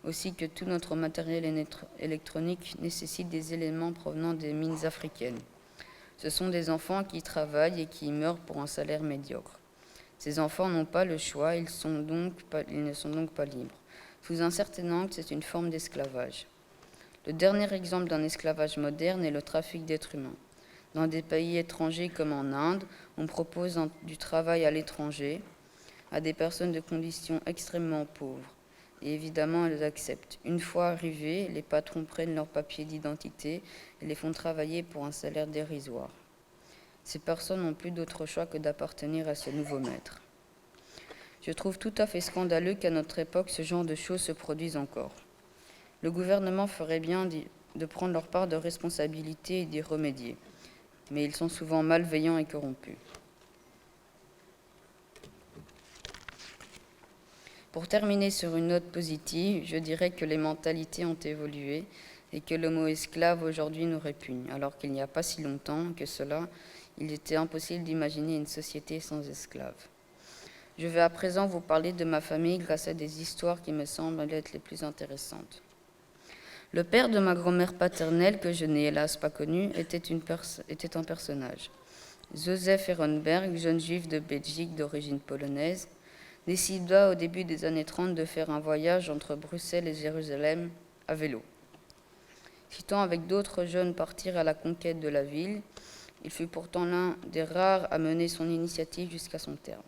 ainsi que tout notre matériel électronique, nécessitent des éléments provenant des mines africaines. Ce sont des enfants qui travaillent et qui meurent pour un salaire médiocre. Ces enfants n'ont pas le choix, ils ne sont donc pas libres. Sous un certain angle, c'est une forme d'esclavage. Le dernier exemple d'un esclavage moderne est le trafic d'êtres humains. Dans des pays étrangers comme en Inde, on propose du travail à l'étranger à des personnes de conditions extrêmement pauvres. Et évidemment, elles acceptent. Une fois arrivées, les patrons prennent leurs papiers d'identité et les font travailler pour un salaire dérisoire. Ces personnes n'ont plus d'autre choix que d'appartenir à ce nouveau maître. Je trouve tout à fait scandaleux qu'à notre époque, ce genre de choses se produisent encore. Le gouvernement ferait bien de prendre leur part de responsabilité et d'y remédier. Mais ils sont souvent malveillants et corrompus. Pour terminer sur une note positive, je dirais que les mentalités ont évolué et que le mot esclave aujourd'hui nous répugne, alors qu'il n'y a pas si longtemps que cela, il était impossible d'imaginer une société sans esclaves. Je vais à présent vous parler de ma famille grâce à des histoires qui me semblent être les plus intéressantes. Le père de ma grand-mère paternelle, que je n'ai hélas pas connu, était un personnage. Joseph Ehrenberg, jeune juif de Belgique d'origine polonaise, décida au début des années 30 de faire un voyage entre Bruxelles et Jérusalem à vélo. Citant avec d'autres jeunes partir à la conquête de la ville, il fut pourtant l'un des rares à mener son initiative jusqu'à son terme.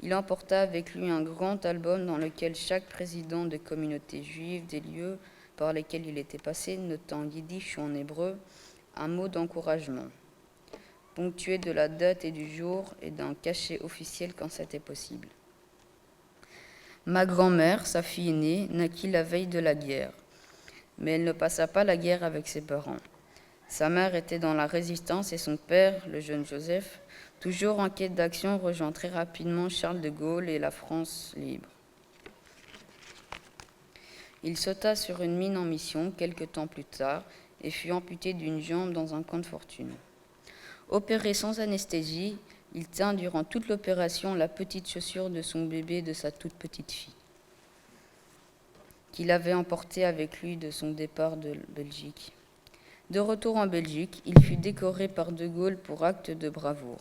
Il emporta avec lui un grand album dans lequel chaque président de communauté juive des lieux par lesquels il était passé notait en yiddish ou en hébreu un mot d'encouragement, ponctué de la date et du jour et d'un cachet officiel quand c'était possible. Ma grand-mère, sa fille aînée, naquit la veille de la guerre, mais elle ne passa pas la guerre avec ses parents. Sa mère était dans la résistance et son père, le jeune Joseph, toujours en quête d'action, rejoint très rapidement Charles de Gaulle et la France libre. Il sauta sur une mine en mission quelque temps plus tard et fut amputé d'une jambe dans un camp de fortune. Opéré sans anesthésie, il tint durant toute l'opération la petite chaussure de son bébé de sa toute petite fille, qu'il avait emportée avec lui de son départ de Belgique. De retour en Belgique, il fut décoré par De Gaulle pour acte de bravoure.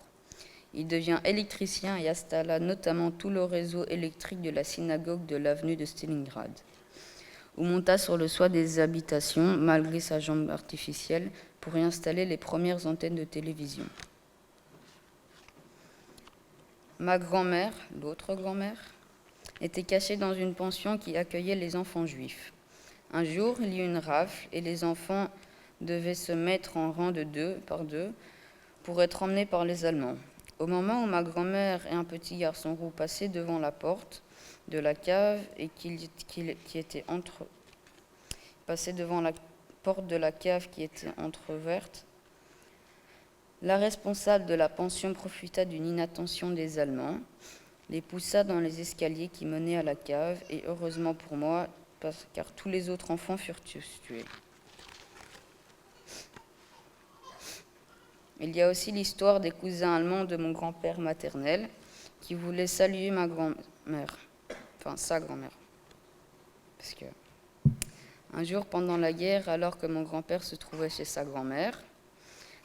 Il devient électricien et installa notamment tout le réseau électrique de la synagogue de l'avenue de Stalingrad, où monta sur le toit des habitations, malgré sa jambe artificielle, pour y installer les premières antennes de télévision. Ma grand-mère, l'autre grand-mère, était cachée dans une pension qui accueillait les enfants juifs. Un jour, il y eut une rafle et les enfants devaient se mettre en rang de deux par deux pour être emmenés par les Allemands. Au moment où ma grand-mère et un petit garçon roux passaient devant la porte de la cave et passaient devant la porte de la cave qui était entr'ouverte, la responsable de la pension profita d'une inattention des Allemands, les poussa dans les escaliers qui menaient à la cave et heureusement pour moi, car tous les autres enfants furent tués. Il y a aussi l'histoire des cousins allemands de mon grand-père maternel qui voulaient saluer ma grand-mère, enfin sa grand-mère. Parce que un jour pendant la guerre, alors que mon grand-père se trouvait chez sa grand-mère,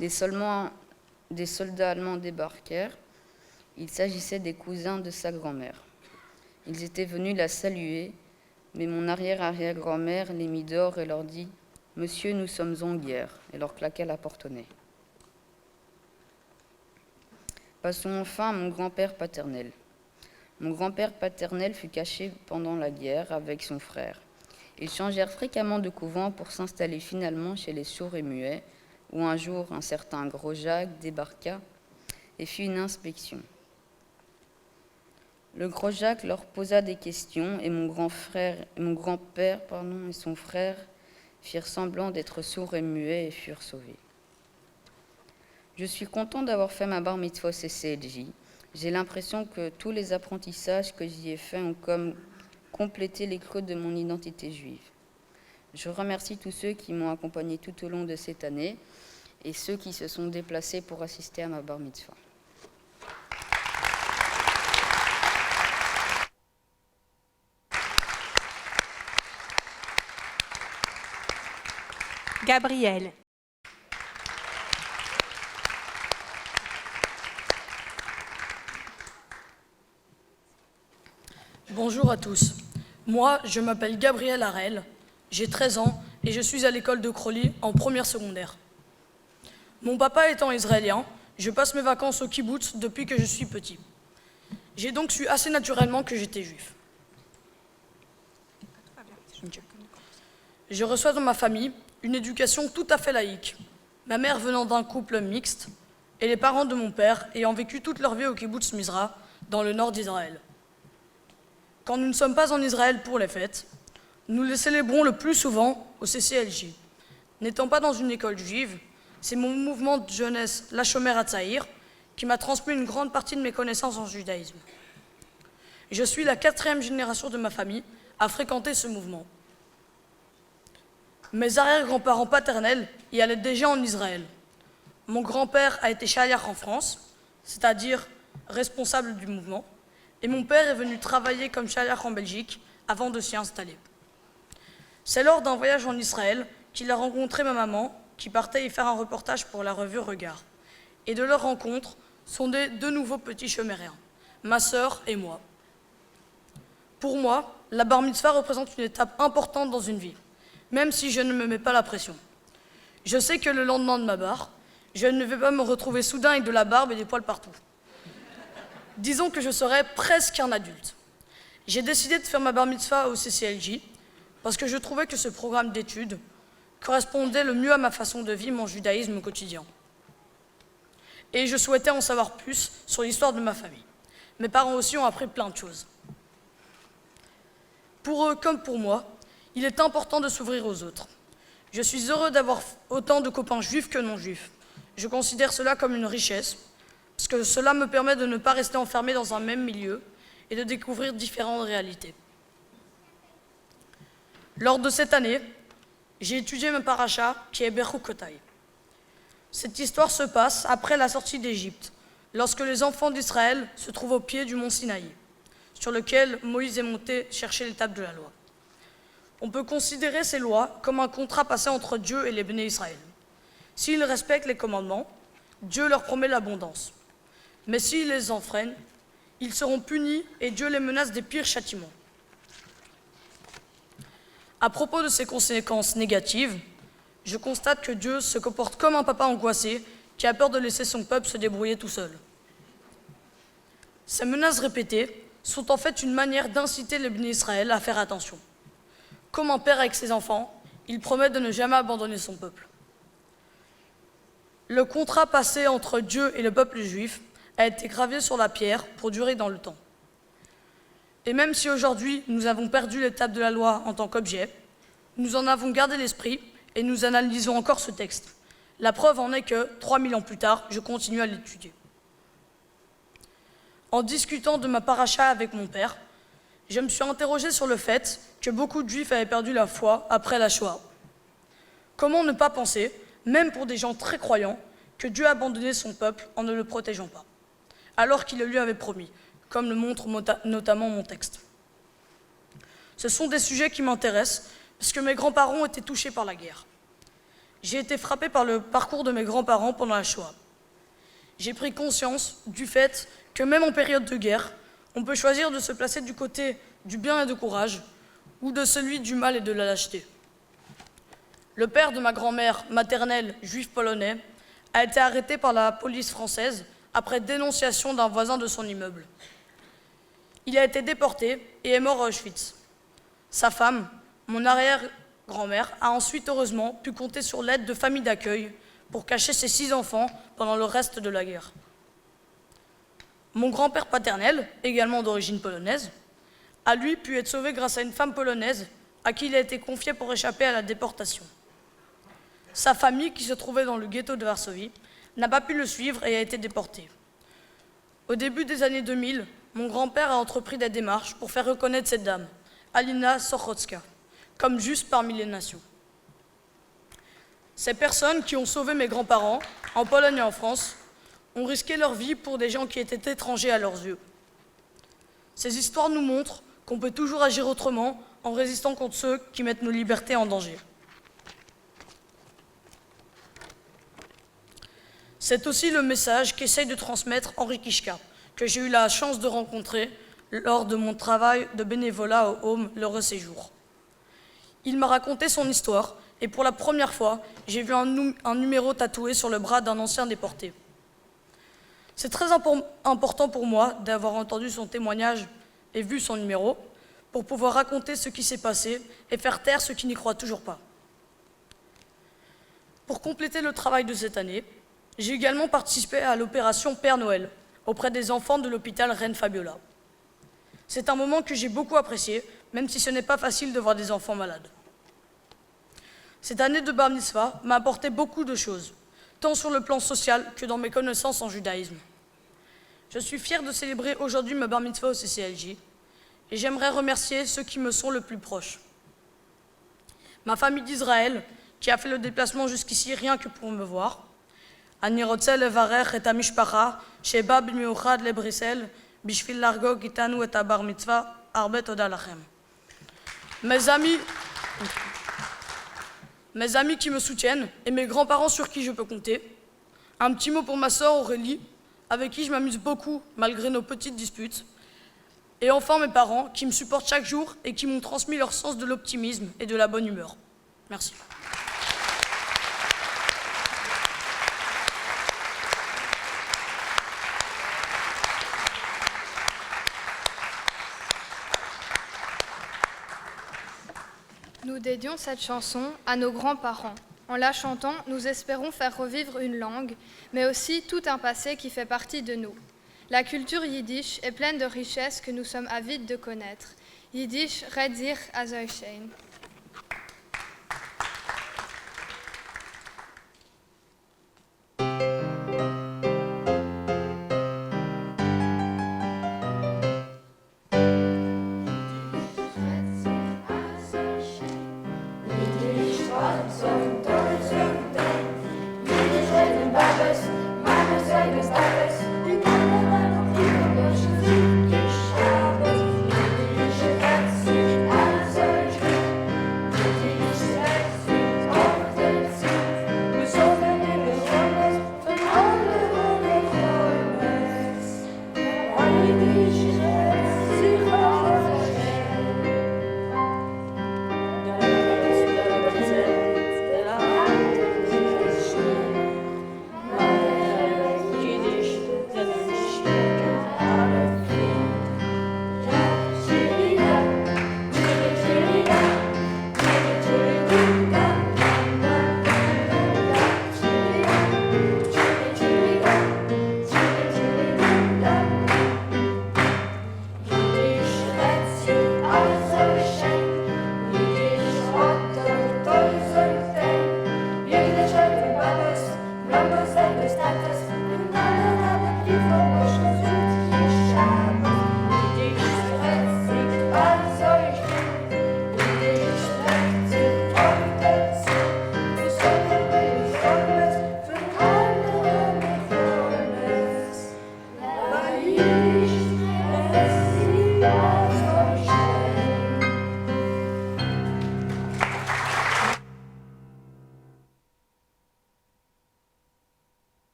des soldats allemands débarquèrent. Il s'agissait des cousins de sa grand-mère. Ils étaient venus la saluer, mais mon arrière-arrière-grand-mère les mit dehors et leur dit « Monsieur, nous sommes en guerre » et leur claqua la porte au nez. Passons enfin à mon grand-père paternel. Mon grand-père paternel fut caché pendant la guerre avec son frère. Ils changèrent fréquemment de couvent pour s'installer finalement chez les sourds et muets, où un jour un certain Gros Jacques débarqua et fit une inspection. Le Gros Jacques leur posa des questions et mon grand-père et son frère firent semblant d'être sourds et muets et furent sauvés. Je suis content d'avoir fait ma bar mitzvah au CCLJ, J'ai l'impression que tous les apprentissages que j'y ai faits ont comme complété l'écho de mon identité juive. Je remercie tous ceux qui m'ont accompagné tout au long de cette année et ceux qui se sont déplacés pour assister à ma bar mitzvah. Gabriel. Bonjour à tous. Moi, je m'appelle Gabriel Harel, j'ai 13 ans et je suis à l'école de Crowley en première secondaire. Mon papa étant israélien, je passe mes vacances au kibbutz depuis que je suis petit. J'ai donc su assez naturellement que j'étais juif. Je reçois dans ma famille une éducation tout à fait laïque, ma mère venant d'un couple mixte et les parents de mon père ayant vécu toute leur vie au kibbutz Mizra, dans le nord d'Israël. Quand nous ne sommes pas en Israël pour les fêtes, nous les célébrons le plus souvent au CCLJ. N'étant pas dans une école juive, c'est mon mouvement de jeunesse, la Shomer Hatzaïr, qui m'a transmis une grande partie de mes connaissances en judaïsme. Je suis la 4e génération de ma famille à fréquenter ce mouvement. Mes arrière-grands-parents paternels y allaient déjà en Israël. Mon grand-père a été shaliach en France, c'est-à-dire responsable du mouvement, et mon père est venu travailler comme shaliach en Belgique avant de s'y installer. C'est lors d'un voyage en Israël qu'il a rencontré ma maman, qui partait y faire un reportage pour la revue Regard. Et de leur rencontre sont nés 2 nouveaux petits chomériens, ma sœur et moi. Pour moi, la bar mitzvah représente une étape importante dans une vie, même si je ne me mets pas la pression. Je sais que le lendemain de ma bar, je ne vais pas me retrouver soudain avec de la barbe et des poils partout. Disons que je serai presque un adulte. J'ai décidé de faire ma bar mitzvah au CCLJ parce que je trouvais que ce programme d'études correspondait le mieux à ma façon de vivre mon judaïsme au quotidien. Et je souhaitais en savoir plus sur l'histoire de ma famille. Mes parents aussi ont appris plein de choses. Pour eux comme pour moi, il est important de s'ouvrir aux autres. Je suis heureux d'avoir autant de copains juifs que non juifs. Je considère cela comme une richesse, parce que cela me permet de ne pas rester enfermé dans un même milieu et de découvrir différentes réalités. Lors de cette année, j'ai étudié ma paracha qui est Bechukotai. Cette histoire se passe après la sortie d'Égypte, lorsque les enfants d'Israël se trouvent au pied du mont Sinaï, sur lequel Moïse est monté chercher les tables de la loi. On peut considérer ces lois comme un contrat passé entre Dieu et les béné Israël. S'ils respectent les commandements, Dieu leur promet l'abondance. Mais s'ils les enfreignent, ils seront punis et Dieu les menace des pires châtiments. À propos de ces conséquences négatives, je constate que Dieu se comporte comme un papa angoissé qui a peur de laisser son peuple se débrouiller tout seul. Ces menaces répétées sont en fait une manière d'inciter les béné Israël à faire attention. Comme un père avec ses enfants, il promet de ne jamais abandonner son peuple. Le contrat passé entre Dieu et le peuple juif a été gravé sur la pierre pour durer dans le temps. Et même si aujourd'hui nous avons perdu l'étape de la loi en tant qu'objet, nous en avons gardé l'esprit et nous analysons encore ce texte. La preuve en est que, 3000 ans plus tard, je continue à l'étudier. En discutant de ma paracha avec mon père, je me suis interrogé sur le fait que beaucoup de juifs avaient perdu la foi après la Shoah. Comment ne pas penser, même pour des gens très croyants, que Dieu a abandonné son peuple en ne le protégeant pas, alors qu'il le lui avait promis, comme le montre notamment mon texte. Ce sont des sujets qui m'intéressent, parce que mes grands-parents ont été touchés par la guerre. J'ai été frappé par le parcours de mes grands-parents pendant la Shoah. J'ai pris conscience du fait que même en période de guerre, on peut choisir de se placer du côté du bien et du courage, ou de celui du mal et de la lâcheté. Le père de ma grand-mère maternelle, juif polonais, a été arrêté par la police française après dénonciation d'un voisin de son immeuble. Il a été déporté et est mort à Auschwitz. Sa femme, mon arrière-grand-mère, a ensuite heureusement pu compter sur l'aide de familles d'accueil pour cacher ses 6 enfants pendant le reste de la guerre. Mon grand-père paternel, également d'origine polonaise, a lui pu être sauvé grâce à une femme polonaise à qui il a été confié pour échapper à la déportation. Sa famille, qui se trouvait dans le ghetto de Varsovie, n'a pas pu le suivre et a été déportée. Au début des années 2000, mon grand-père a entrepris des démarches pour faire reconnaître cette dame, Alina Sochocka, comme juste parmi les nations. Ces personnes qui ont sauvé mes grands-parents, en Pologne et en France, ont risqué leur vie pour des gens qui étaient étrangers à leurs yeux. Ces histoires nous montrent qu'on peut toujours agir autrement en résistant contre ceux qui mettent nos libertés en danger. C'est aussi le message qu'essaye de transmettre Henri Kichka, que j'ai eu la chance de rencontrer lors de mon travail de bénévolat au Home L'Heureux Séjour. Il m'a raconté son histoire et pour la première fois, j'ai vu un numéro tatoué sur le bras d'un ancien déporté. C'est très important pour moi d'avoir entendu son témoignage et vu son numéro pour pouvoir raconter ce qui s'est passé et faire taire ceux qui n'y croient toujours pas. Pour compléter le travail de cette année, j'ai également participé à l'opération Père Noël auprès des enfants de l'hôpital Reine Fabiola. C'est un moment que j'ai beaucoup apprécié, même si ce n'est pas facile de voir des enfants malades. Cette année de Bar Mitzvah m'a apporté beaucoup de choses, tant sur le plan social que dans mes connaissances en judaïsme. Je suis fier de célébrer aujourd'hui ma Bar Mitzvah au CCLJ et j'aimerais remercier ceux qui me sont le plus proches. Ma famille d'Israël, qui a fait le déplacement jusqu'ici rien que pour me voir. אני רוצה לברך את המשפחה שבאה במיוחד לבריסל בשביל לחגוג איתנו את הבר מצווה. הרבה תודה לכם. Mes amis qui me soutiennent et mes grands-parents sur qui je peux compter. Un petit mot pour ma sœur Aurélie, avec qui je m'amuse beaucoup malgré nos petites disputes. Et enfin mes parents qui me supportent chaque jour et qui m'ont transmis leur sens de l'optimisme et de la bonne humeur. Merci. Nous dédions cette chanson à nos grands-parents. En la chantant, nous espérons faire revivre une langue, mais aussi tout un passé qui fait partie de nous. La culture yiddish est pleine de richesses que nous sommes avides de connaître. Yiddish redt sich also schön.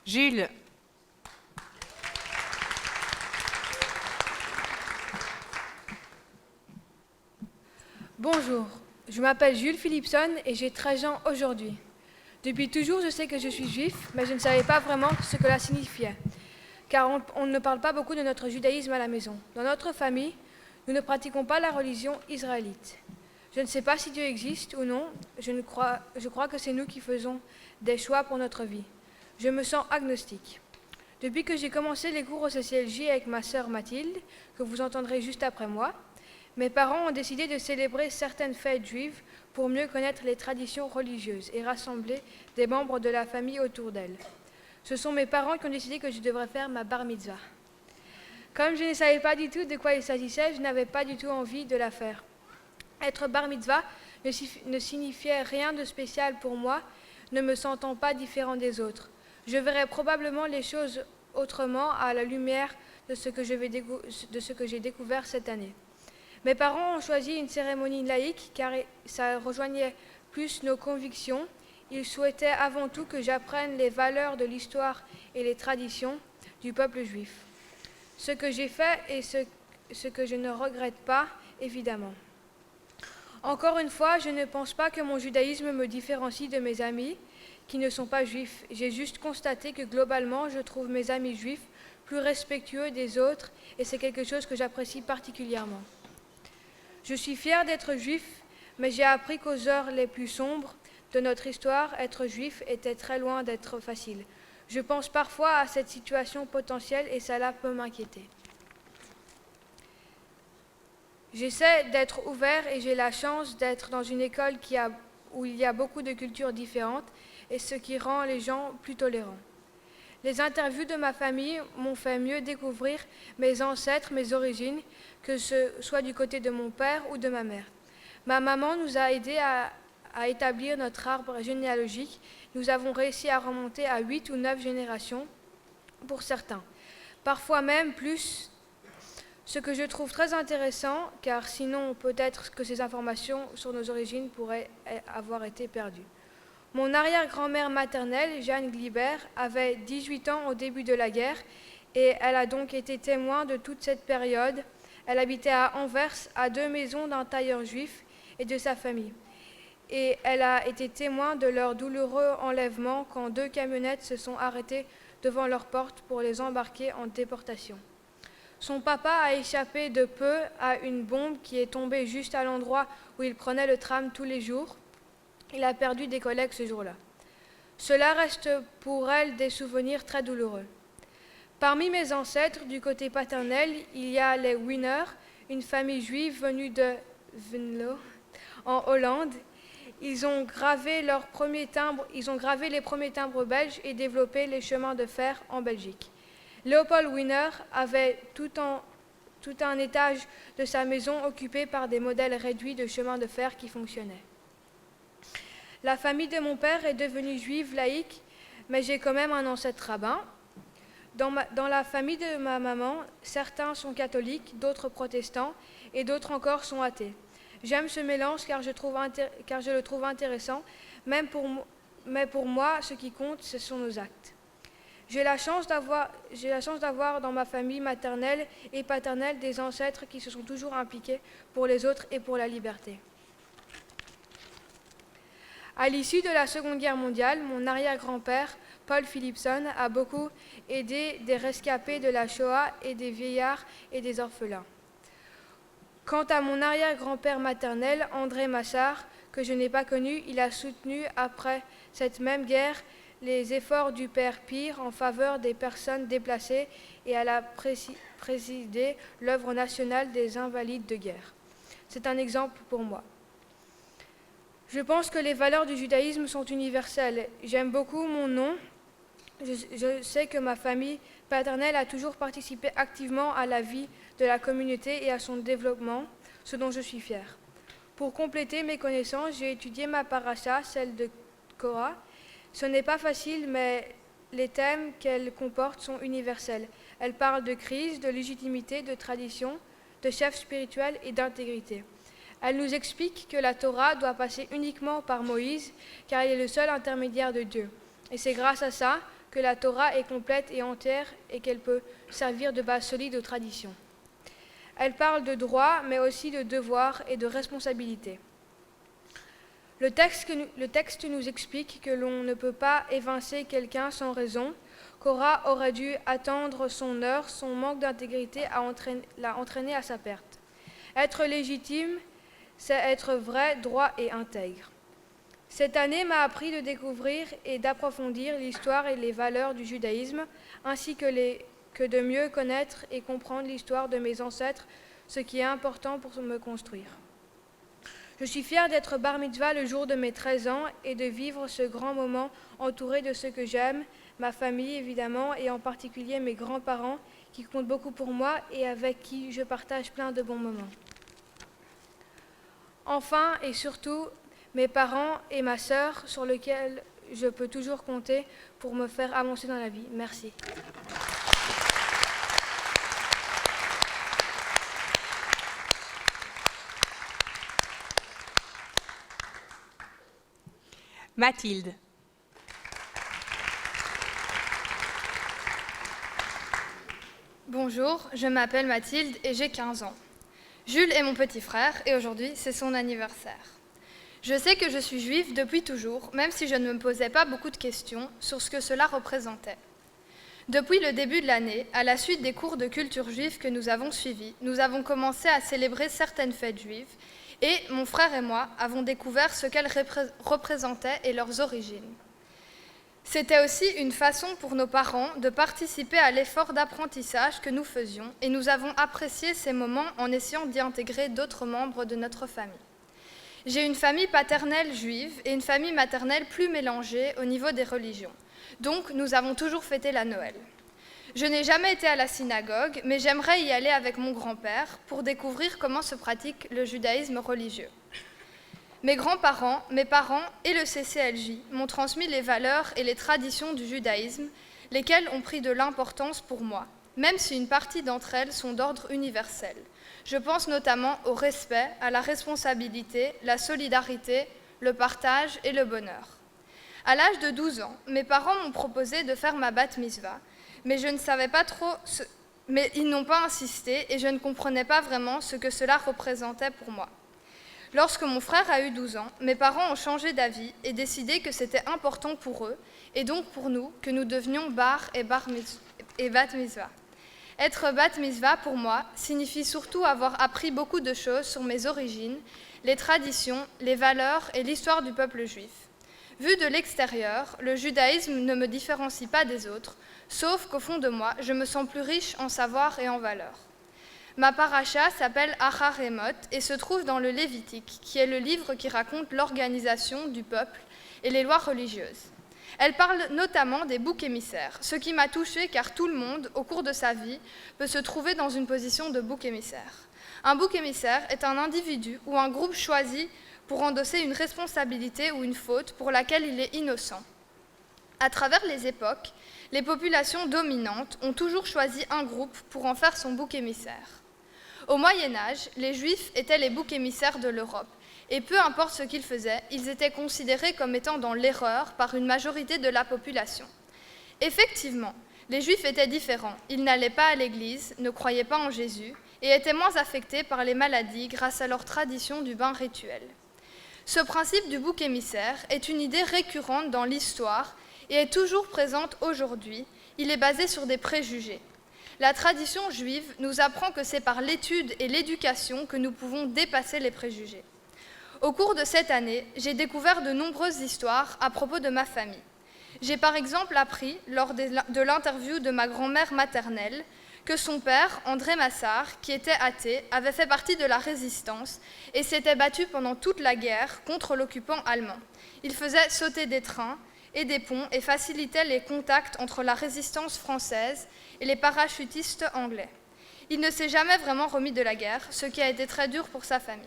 Jules. Bonjour, je m'appelle Jules Philipson et j'ai 13 ans aujourd'hui. Depuis toujours, je sais que je suis juif, mais je ne savais pas vraiment ce que cela signifiait, car on ne parle pas beaucoup de notre judaïsme à la maison. Dans notre famille, nous ne pratiquons pas la religion israélite. Je ne sais pas si Dieu existe ou non, je crois que c'est nous qui faisons des choix pour notre vie. Je me sens agnostique. Depuis que j'ai commencé les cours au CCLJ avec ma sœur Mathilde, que vous entendrez juste après moi, Mes parents ont décidé de célébrer certaines fêtes juives pour mieux connaître les traditions religieuses et rassembler des membres de la famille autour d'elles. Ce sont mes parents qui ont décidé que je devrais faire ma bar mitzvah. Comme je ne savais pas du tout de quoi il s'agissait, je n'avais pas du tout envie de la faire. Être bar mitzvah ne signifiait rien de spécial pour moi, ne me sentant pas différent des autres. Je verrais probablement les choses autrement à la lumière de ce que j'ai découvert cette année. Mes parents ont choisi une cérémonie laïque car ça rejoignait plus nos convictions. Ils souhaitaient avant tout que j'apprenne les valeurs de l'histoire et les traditions du peuple juif. Ce que j'ai fait et ce que je ne regrette pas, évidemment. Encore une fois, je ne pense pas que mon judaïsme me différencie de mes amis qui ne sont pas juifs. J'ai juste constaté que globalement, je trouve mes amis juifs plus respectueux des autres et c'est quelque chose que j'apprécie particulièrement. Je suis fière d'être juif, mais j'ai appris qu'aux heures les plus sombres de notre histoire, être juif était très loin d'être facile. Je pense parfois à cette situation potentielle et cela peut m'inquiéter. J'essaie d'être ouvert et j'ai la chance d'être dans une école où il y a beaucoup de cultures différentes et ce qui rend les gens plus tolérants. Les interviews de ma famille m'ont fait mieux découvrir mes ancêtres, mes origines, que ce soit du côté de mon père ou de ma mère. Ma maman nous a aidés à établir notre arbre généalogique. Nous avons réussi à remonter à 8 ou 9 générations pour certains, parfois même plus, ce que je trouve très intéressant, car sinon peut-être que ces informations sur nos origines pourraient avoir été perdues. Mon arrière-grand-mère maternelle, Jeanne Glibert, avait 18 ans au début de la guerre et elle a donc été témoin de toute cette période. Elle habitait à Anvers, à 2 maisons d'un tailleur juif et de sa famille. Et elle a été témoin de leur douloureux enlèvement quand 2 camionnettes se sont arrêtées devant leur porte pour les embarquer en déportation. Son papa a échappé de peu à une bombe qui est tombée juste à l'endroit où il prenait le tram tous les jours. Il a perdu des collègues ce jour-là. Cela reste pour elle des souvenirs très douloureux. Parmi mes ancêtres, du côté paternel, il y a les Wiener, une famille juive venue de Venlo, en Hollande. Ils ont gravé les premiers timbres belges et développé les chemins de fer en Belgique. Léopold Wiener avait tout un étage de sa maison occupé par des modèles réduits de chemins de fer qui fonctionnaient. La famille de mon père est devenue juive laïque, mais j'ai quand même un ancêtre rabbin. Dans la famille de ma maman, certains sont catholiques, d'autres protestants et d'autres encore sont athées. J'aime ce mélange car je le trouve intéressant, mais pour moi, ce qui compte, ce sont nos actes. J'ai la chance d'avoir dans ma famille maternelle et paternelle des ancêtres qui se sont toujours impliqués pour les autres et pour la liberté. À l'issue de la Seconde Guerre mondiale, mon arrière-grand-père, Paul Philipson, a beaucoup aidé des rescapés de la Shoah et des vieillards et des orphelins. Quant à mon arrière-grand-père maternel, André Massard, que je n'ai pas connu, il a soutenu après cette même guerre les efforts du père Pire en faveur des personnes déplacées et elle a présidé l'œuvre nationale des invalides de guerre. C'est un exemple pour moi. Je pense que les valeurs du judaïsme sont universelles. J'aime beaucoup mon nom. Je sais que ma famille paternelle a toujours participé activement à la vie de la communauté et à son développement, ce dont je suis fière. Pour compléter mes connaissances, j'ai étudié ma paracha, celle de Korah. Ce n'est pas facile, mais les thèmes qu'elle comporte sont universels. Elle parle de crise, de légitimité, de tradition, de chef spirituel et d'intégrité. Elle nous explique que la Torah doit passer uniquement par Moïse, car il est le seul intermédiaire de Dieu. Et c'est grâce à ça que la Torah est complète et entière et qu'elle peut servir de base solide aux traditions. Elle parle de droit, mais aussi de devoir et de responsabilité. Le texte nous explique que l'on ne peut pas évincer quelqu'un sans raison. Korah aurait dû attendre son heure, son manque d'intégrité l'a entraîné à sa perte. Être légitime, c'est être vrai, droit et intègre. Cette année m'a appris de découvrir et d'approfondir l'histoire et les valeurs du judaïsme, ainsi que de mieux connaître et comprendre l'histoire de mes ancêtres ce qui est important pour me construire. Je suis fière d'être bar mitzvah le jour de mes 13 ans et de vivre ce grand moment entouré de ceux que j'aime, ma famille évidemment, et en particulier mes grands-parents qui comptent beaucoup pour moi et avec qui je partage plein de bons moments. Enfin et surtout, mes parents et ma sœur sur lesquels je peux toujours compter pour me faire avancer dans la vie. Merci. Mathilde. Bonjour, je m'appelle Mathilde et j'ai 15 ans. Jules est mon petit frère et aujourd'hui c'est son anniversaire. Je sais que je suis juive depuis toujours, même si je ne me posais pas beaucoup de questions sur ce que cela représentait. Depuis le début de l'année, à la suite des cours de culture juive que nous avons suivis, nous avons commencé à célébrer certaines fêtes juives et mon frère et moi avons découvert ce qu'elles représentaient et leurs origines. C'était aussi une façon pour nos parents de participer à l'effort d'apprentissage que nous faisions et nous avons apprécié ces moments en essayant d'y intégrer d'autres membres de notre famille. J'ai une famille paternelle juive et une famille maternelle plus mélangée au niveau des religions. Donc, nous avons toujours fêté la Noël. Je n'ai jamais été à la synagogue, mais j'aimerais y aller avec mon grand-père pour découvrir comment se pratique le judaïsme religieux. Mes grands-parents, mes parents et le CCLJ m'ont transmis les valeurs et les traditions du judaïsme, lesquelles ont pris de l'importance pour moi, même si une partie d'entre elles sont d'ordre universel. Je pense notamment au respect, à la responsabilité, la solidarité, le partage et le bonheur. À l'âge de 12 ans, mes parents m'ont proposé de faire ma bat mitzvah, mais je ne savais pas trop, mais ils n'ont pas insisté et je ne comprenais pas vraiment ce que cela représentait pour moi. Lorsque mon frère a eu 12 ans, mes parents ont changé d'avis et décidé que c'était important pour eux, et donc pour nous, que nous devenions bar et bat mitzvah. Être bat mitzvah, pour moi, signifie surtout avoir appris beaucoup de choses sur mes origines, les traditions, les valeurs et l'histoire du peuple juif. Vu de l'extérieur, le judaïsme ne me différencie pas des autres, sauf qu'au fond de moi, je me sens plus riche en savoir et en valeurs. Ma paracha s'appelle Acharemot et se trouve dans le Lévitique, qui est le livre qui raconte l'organisation du peuple et les lois religieuses. Elle parle notamment des boucs émissaires, ce qui m'a touchée car tout le monde, au cours de sa vie, peut se trouver dans une position de bouc émissaire. Un bouc émissaire est un individu ou un groupe choisi pour endosser une responsabilité ou une faute pour laquelle il est innocent. À travers les époques, les populations dominantes ont toujours choisi un groupe pour en faire son bouc émissaire. Au Moyen-Âge, les Juifs étaient les boucs émissaires de l'Europe, et peu importe ce qu'ils faisaient, ils étaient considérés comme étant dans l'erreur par une majorité de la population. Effectivement, les Juifs étaient différents, ils n'allaient pas à l'église, ne croyaient pas en Jésus, et étaient moins affectés par les maladies grâce à leur tradition du bain rituel. Ce principe du bouc émissaire est une idée récurrente dans l'histoire et est toujours présente aujourd'hui. Il est basé sur des préjugés. La tradition juive nous apprend que c'est par l'étude et l'éducation que nous pouvons dépasser les préjugés. Au cours de cette année, j'ai découvert de nombreuses histoires à propos de ma famille. J'ai par exemple appris, lors de l'interview de ma grand-mère maternelle, que son père, André Massard, qui était athée, avait fait partie de la résistance et s'était battu pendant toute la guerre contre l'occupant allemand. Il faisait sauter des trains et des ponts et facilitait les contacts entre la résistance française et les parachutistes anglais. Il ne s'est jamais vraiment remis de la guerre, ce qui a été très dur pour sa famille.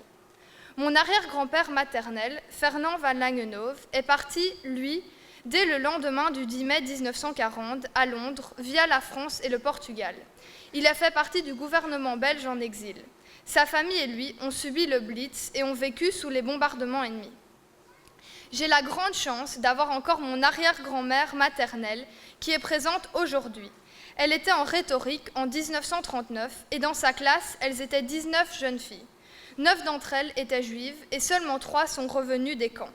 Mon arrière-grand-père maternel, Fernand Van Langenhove, est parti, lui, dès le lendemain du 10 mai 1940, à Londres, via la France et le Portugal. Il a fait partie du gouvernement belge en exil. Sa famille et lui ont subi le Blitz et ont vécu sous les bombardements ennemis. J'ai la grande chance d'avoir encore mon arrière-grand-mère maternelle qui est présente aujourd'hui. Elle était en rhétorique en 1939 et dans sa classe, elles étaient 19 jeunes filles. 9 d'entre elles étaient juives et seulement 3 sont revenues des camps,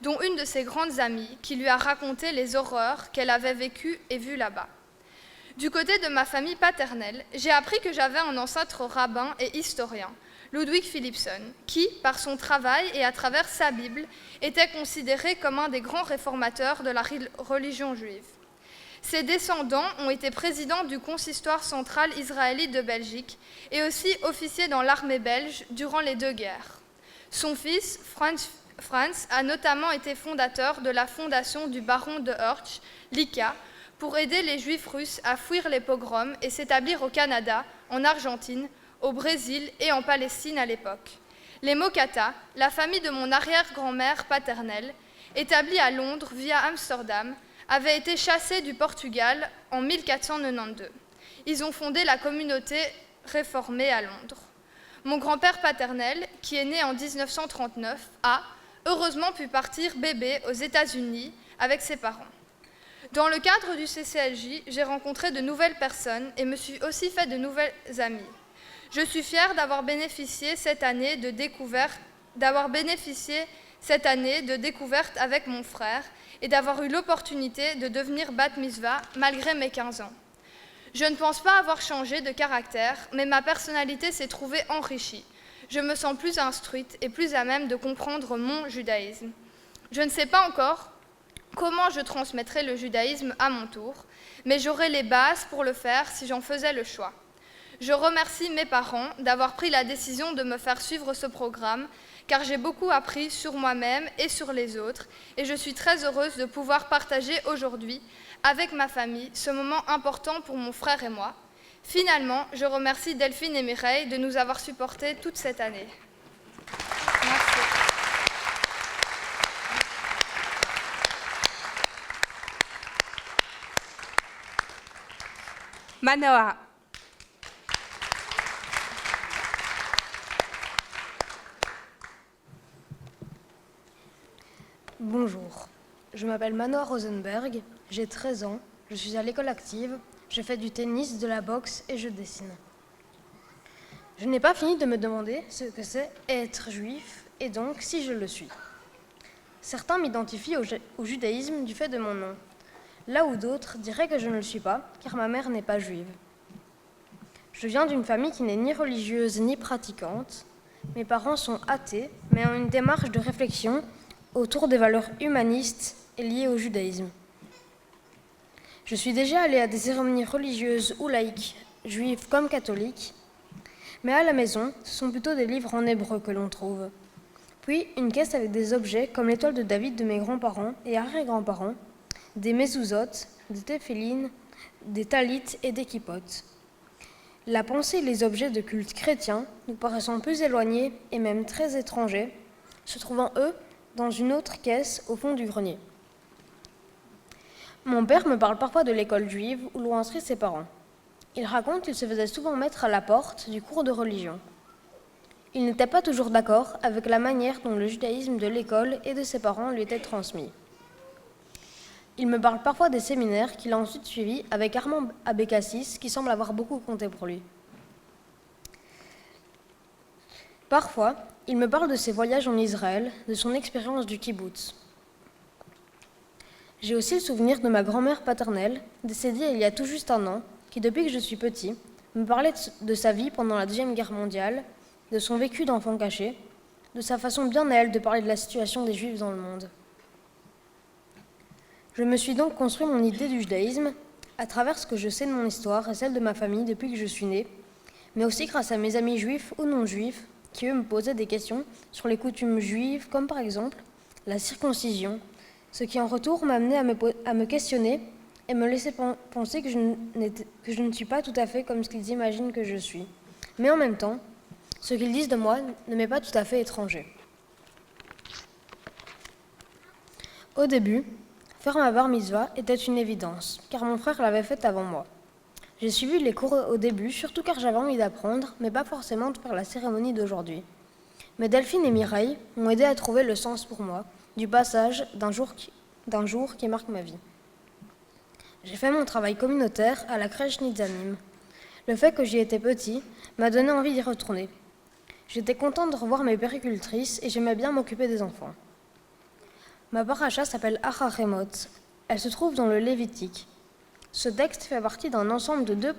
dont une de ses grandes amies qui lui a raconté les horreurs qu'elle avait vécues et vues là-bas. Du côté de ma famille paternelle, j'ai appris que j'avais un ancêtre rabbin et historien, Ludwig Philippson, qui, par son travail et à travers sa Bible, était considéré comme un des grands réformateurs de la religion juive. Ses descendants ont été présidents du consistoire central israélite de Belgique et aussi officiers dans l'armée belge durant les 2 guerres. Son fils, Franz, a notamment été fondateur de la fondation du baron de Hurch, l'ICA, pour aider les Juifs russes à fuir les pogroms et s'établir au Canada, en Argentine, au Brésil et en Palestine à l'époque. Les Mokata, la famille de mon arrière-grand-mère paternelle, établie à Londres via Amsterdam, avaient été chassés du Portugal en 1492. Ils ont fondé la communauté réformée à Londres. Mon grand-père paternel, qui est né en 1939, a heureusement pu partir bébé aux États-Unis avec ses parents. Dans le cadre du CCLJ, j'ai rencontré de nouvelles personnes et me suis aussi fait de nouvelles amies. Je suis fière d'avoir bénéficié cette année de découverte avec mon frère et d'avoir eu l'opportunité de devenir bat mitzvah malgré mes 15 ans. Je ne pense pas avoir changé de caractère, mais ma personnalité s'est trouvée enrichie. Je me sens plus instruite et plus à même de comprendre mon judaïsme. Je ne sais pas encore comment je transmettrai le judaïsme à mon tour, mais j'aurai les bases pour le faire si j'en faisais le choix. Je remercie mes parents d'avoir pris la décision de me faire suivre ce programme, car j'ai beaucoup appris sur moi-même et sur les autres, et je suis très heureuse de pouvoir partager aujourd'hui, avec ma famille, ce moment important pour mon frère et moi. Finalement, je remercie Delphine et Mireille de nous avoir supportés toute cette année. Merci. Manoa. Bonjour, je m'appelle Manoa Rosenberg, j'ai 13 ans, je suis à l'école active, je fais du tennis, de la boxe et je dessine. Je n'ai pas fini de me demander ce que c'est être juif et donc si je le suis. Certains m'identifient au judaïsme du fait de mon nom, là où d'autres diraient que je ne le suis pas car ma mère n'est pas juive. Je viens d'une famille qui n'est ni religieuse ni pratiquante. Mes parents sont athées mais ont une démarche de réflexion autour des valeurs humanistes et liées au judaïsme. Je suis déjà allée à des cérémonies religieuses ou laïques, juives comme catholiques, mais à la maison, ce sont plutôt des livres en hébreu que l'on trouve. Puis une caisse avec des objets comme l'étoile de David de mes grands-parents et arrière-grands-parents, des mezuzot, des téphilines, des talites et des kippotes. La pensée et les objets de culte chrétien nous paraissant plus éloignés et même très étrangers, se trouvant eux dans une autre caisse au fond du grenier. Mon père me parle parfois de l'école juive où l'ont inscrit ses parents. Il raconte qu'il se faisait souvent mettre à la porte du cours de religion. Il n'était pas toujours d'accord avec la manière dont le judaïsme de l'école et de ses parents lui était transmis. Il me parle parfois des séminaires qu'il a ensuite suivis avec Armand Abécassis, qui semble avoir beaucoup compté pour lui. Parfois, il me parle de ses voyages en Israël, de son expérience du kibbutz. J'ai aussi le souvenir de ma grand-mère paternelle, décédée il y a tout juste 1 an, qui depuis que je suis petit, me parlait de sa vie pendant la Deuxième Guerre mondiale, de son vécu d'enfant caché, de sa façon bien à elle de parler de la situation des Juifs dans le monde. Je me suis donc construit mon idée du judaïsme à travers ce que je sais de mon histoire et celle de ma famille depuis que je suis née, mais aussi grâce à mes amis juifs ou non juifs qui, eux, me posaient des questions sur les coutumes juives, comme par exemple la circoncision, ce qui en retour m'a amené à me questionner et me laisser penser que je ne suis pas tout à fait comme ce qu'ils imaginent que je suis. Mais en même temps, ce qu'ils disent de moi ne m'est pas tout à fait étranger. Au début, faire ma bar mitzvah était une évidence, car mon frère l'avait faite avant moi. J'ai suivi les cours au début, surtout car j'avais envie d'apprendre, mais pas forcément de faire la cérémonie d'aujourd'hui. Mais Delphine et Mireille m'ont aidé à trouver le sens pour moi, du passage d'un jour qui marque ma vie. J'ai fait mon travail communautaire à la crèche Nitzanim. Le fait que j'y étais petit m'a donné envie d'y retourner. J'étais contente de revoir mes péricultrices et j'aimais bien m'occuper des enfants. Ma paracha s'appelle Acharemot. Elle se trouve dans le Lévitique. Ce texte fait partie d'un ensemble de deux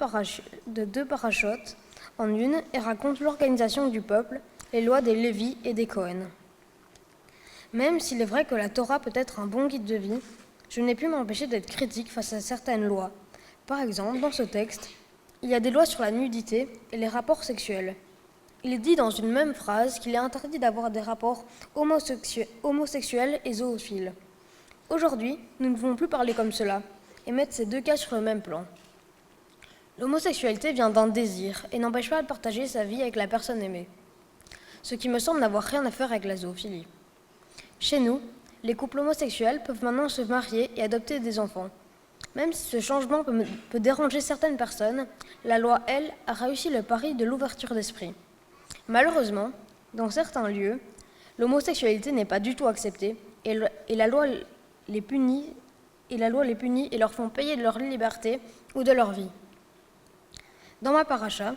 parachutes en une et raconte l'organisation du peuple, les lois des Lévis et des Cohen. Même s'il est vrai que la Torah peut être un bon guide de vie, je n'ai pu m'empêcher d'être critique face à certaines lois. Par exemple, dans ce texte, il y a des lois sur la nudité et les rapports sexuels. Il est dit dans une même phrase qu'il est interdit d'avoir des rapports homosexuels et zoophiles. Aujourd'hui, nous ne pouvons plus parler comme cela et mettre ces deux cas sur le même plan. L'homosexualité vient d'un désir et n'empêche pas de partager sa vie avec la personne aimée, ce qui me semble n'avoir rien à faire avec la zoophilie. Chez nous, les couples homosexuels peuvent maintenant se marier et adopter des enfants. Même si ce changement peut déranger certaines personnes, la loi, elle, a réussi le pari de l'ouverture d'esprit. Malheureusement, dans certains lieux, l'homosexualité n'est pas du tout acceptée et la loi les punit et leur font payer de leur liberté ou de leur vie. Dans ma paracha,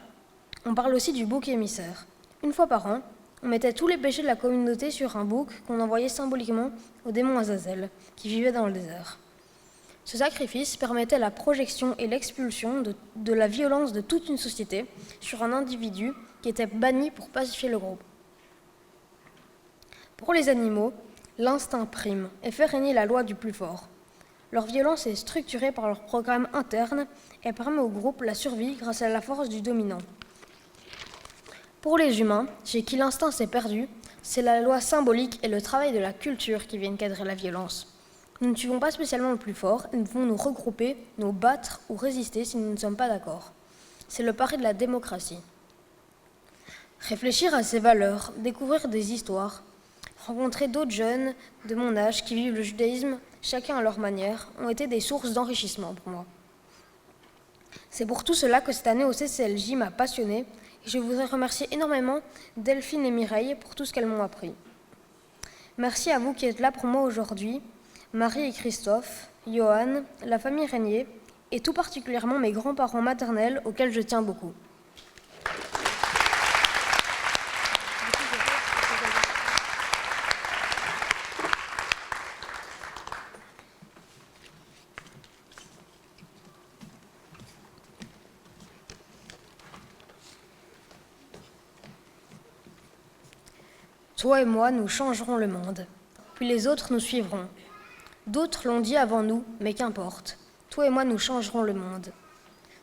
on parle aussi du bouc émissaire. Une fois par an, on mettait tous les péchés de la communauté sur un bouc qu'on envoyait symboliquement au démon Azazel, qui vivait dans le désert. Ce sacrifice permettait la projection et l'expulsion de la violence de toute une société sur un individu qui était banni pour pacifier le groupe. Pour les animaux, l'instinct prime et fait régner la loi du plus fort. Leur violence est structurée par leur programme interne et permet au groupe la survie grâce à la force du dominant. Pour les humains, chez qui l'instinct s'est perdu, c'est la loi symbolique et le travail de la culture qui viennent cadrer la violence. Nous ne suivons pas spécialement le plus fort et nous pouvons nous regrouper, nous battre ou résister si nous ne sommes pas d'accord. C'est le pari de la démocratie. Réfléchir à ces valeurs, découvrir des histoires, rencontrer d'autres jeunes de mon âge qui vivent le judaïsme, chacun à leur manière, ont été des sources d'enrichissement pour moi. C'est pour tout cela que cette année au CCLJ m'a passionnée et je voudrais remercier énormément Delphine et Mireille pour tout ce qu'elles m'ont appris. Merci à vous qui êtes là pour moi aujourd'hui, Marie et Christophe, Johan, la famille Régnier et tout particulièrement mes grands-parents maternels auxquels je tiens beaucoup. Toi et moi, nous changerons le monde. Puis les autres nous suivront. D'autres l'ont dit avant nous, mais qu'importe. Toi et moi, nous changerons le monde.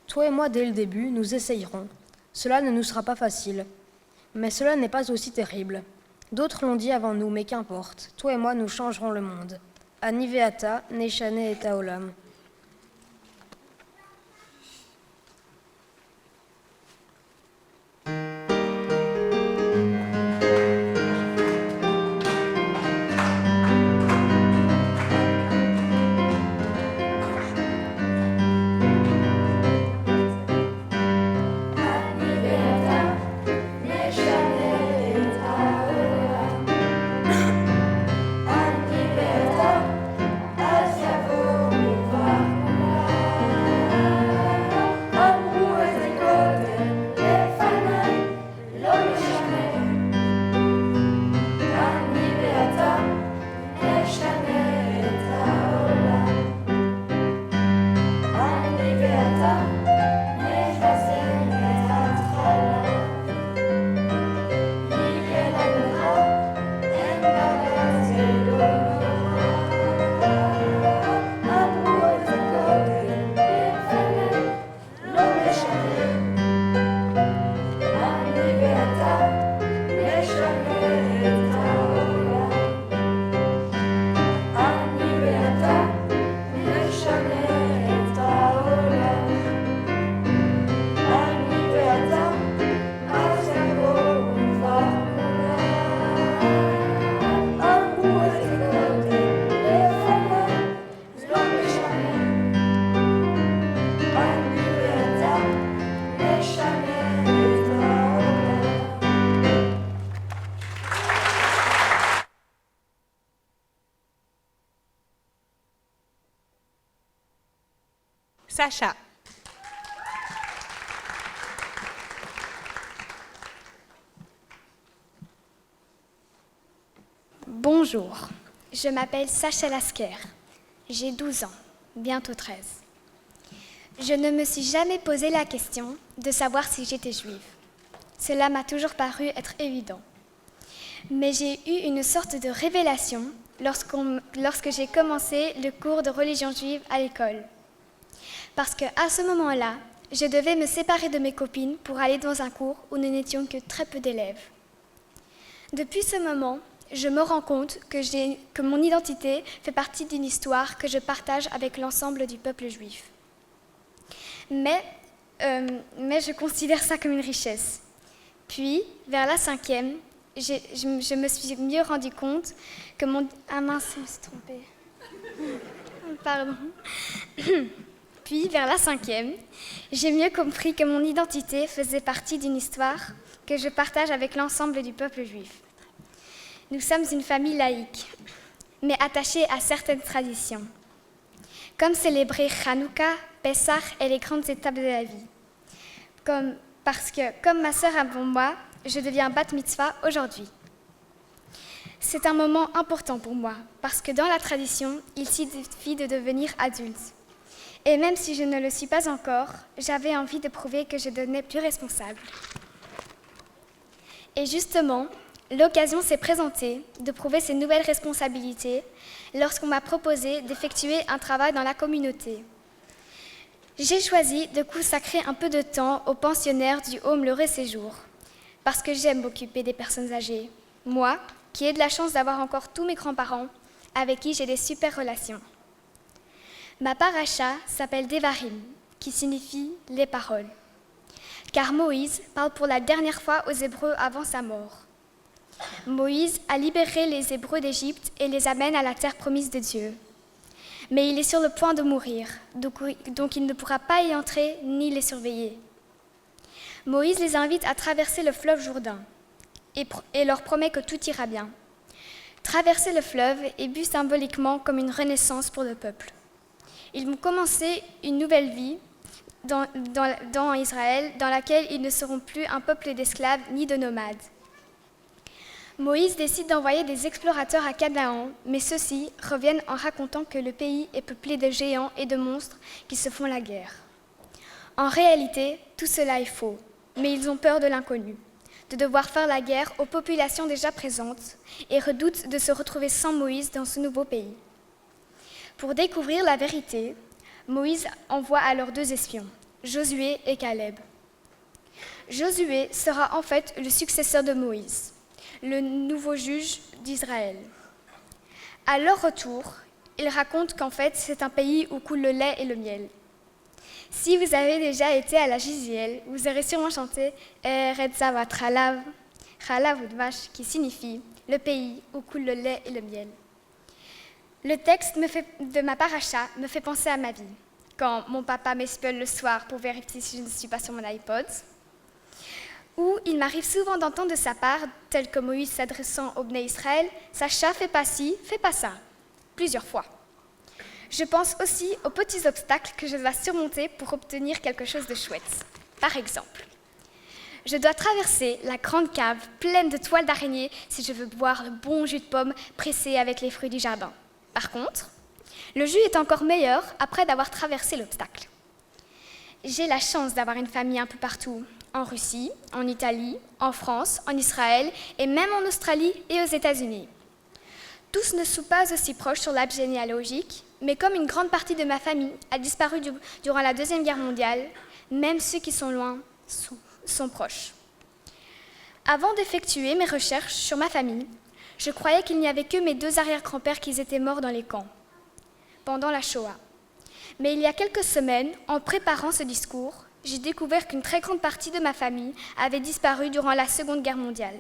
Toi et moi, dès le début, nous essayerons. Cela ne nous sera pas facile. Mais cela n'est pas aussi terrible. D'autres l'ont dit avant nous, mais qu'importe. Toi et moi, nous changerons le monde. Ani ve'ata, neshane et haolam. Sacha. Bonjour, je m'appelle Sacha Lasker. J'ai 12 ans, bientôt 13. Je ne me suis jamais posé la question de savoir si j'étais juive. Cela m'a toujours paru être évident. Mais j'ai eu une sorte de révélation lorsque j'ai commencé le cours de religion juive à l'école. Parce qu'à ce moment-là, je devais me séparer de mes copines pour aller dans un cours où nous n'étions que très peu d'élèves. Depuis ce moment, je me rends compte que mon identité fait partie d'une histoire que je partage avec l'ensemble du peuple juif. Mais je considère ça comme une richesse. Puis, vers la 5e, je me suis mieux rendu compte que mon... Ah mince, je me suis trompée. Pardon. Puis, vers la 5e, j'ai mieux compris que mon identité faisait partie d'une histoire que je partage avec l'ensemble du peuple juif. Nous sommes une famille laïque, mais attachée à certaines traditions, comme célébrer Hanouka, Pessah et les grandes étapes de la vie. Parce que, comme ma sœur avant moi, je deviens bat mitzvah aujourd'hui. C'est un moment important pour moi, parce que dans la tradition, il suffit de devenir adulte. Et même si je ne le suis pas encore, j'avais envie de prouver que je devenais plus responsable. Et justement, l'occasion s'est présentée de prouver ces nouvelles responsabilités lorsqu'on m'a proposé d'effectuer un travail dans la communauté. J'ai choisi de consacrer un peu de temps aux pensionnaires du Home L'Heureux Séjour, parce que j'aime m'occuper des personnes âgées. Moi, qui ai de la chance d'avoir encore tous mes grands-parents, avec qui j'ai des super relations. Ma paracha s'appelle Devarim, qui signifie « les paroles », car Moïse parle pour la dernière fois aux Hébreux avant sa mort. Moïse a libéré les Hébreux d'Égypte et les amène à la terre promise de Dieu. Mais il est sur le point de mourir, donc il ne pourra pas y entrer ni les surveiller. Moïse les invite à traverser le fleuve Jourdain et leur promet que tout ira bien. Traverser le fleuve est vu symboliquement comme une renaissance pour le peuple. Ils vont commencer une nouvelle vie dans Israël, dans laquelle ils ne seront plus un peuple d'esclaves ni de nomades. Moïse décide d'envoyer des explorateurs à Canaan, mais ceux-ci reviennent en racontant que le pays est peuplé de géants et de monstres qui se font la guerre. En réalité, tout cela est faux, mais ils ont peur de l'inconnu, de devoir faire la guerre aux populations déjà présentes et redoutent de se retrouver sans Moïse dans ce nouveau pays. Pour découvrir la vérité, Moïse envoie alors 2 espions, Josué et Caleb. Josué sera en fait le successeur de Moïse, le nouveau juge d'Israël. À leur retour, ils racontent qu'en fait, c'est un pays où coule le lait et le miel. Si vous avez déjà été à la JZL, vous aurez sûrement chanté Eretz Zavat Chalav, Chalav Udvash, qui signifie le pays où coule le lait et le miel. Le texte de ma paracha me fait penser à ma vie, quand mon papa m'espiole le soir pour vérifier si je ne suis pas sur mon iPod, où il m'arrive souvent d'entendre de sa part, tel que Moïse s'adressant au Bnei Israël, « Sacha, fais pas ci, fais pas ça », plusieurs fois. Je pense aussi aux petits obstacles que je dois surmonter pour obtenir quelque chose de chouette. Par exemple, je dois traverser la grande cave pleine de toiles d'araignée si je veux boire le bon jus de pomme pressé avec les fruits du jardin. Par contre, le jus est encore meilleur après d'avoir traversé l'obstacle. J'ai la chance d'avoir une famille un peu partout, en Russie, en Italie, en France, en Israël et même en Australie et aux États-Unis. Tous ne sont pas aussi proches sur l'arbre généalogique, mais comme une grande partie de ma famille a disparu durant la Deuxième Guerre mondiale, même ceux qui sont loin sont proches. Avant d'effectuer mes recherches sur ma famille, je croyais qu'il n'y avait que mes 2 arrière-grands-pères qui étaient morts dans les camps, pendant la Shoah. Mais il y a quelques semaines, en préparant ce discours, j'ai découvert qu'une très grande partie de ma famille avait disparu durant la Seconde Guerre mondiale.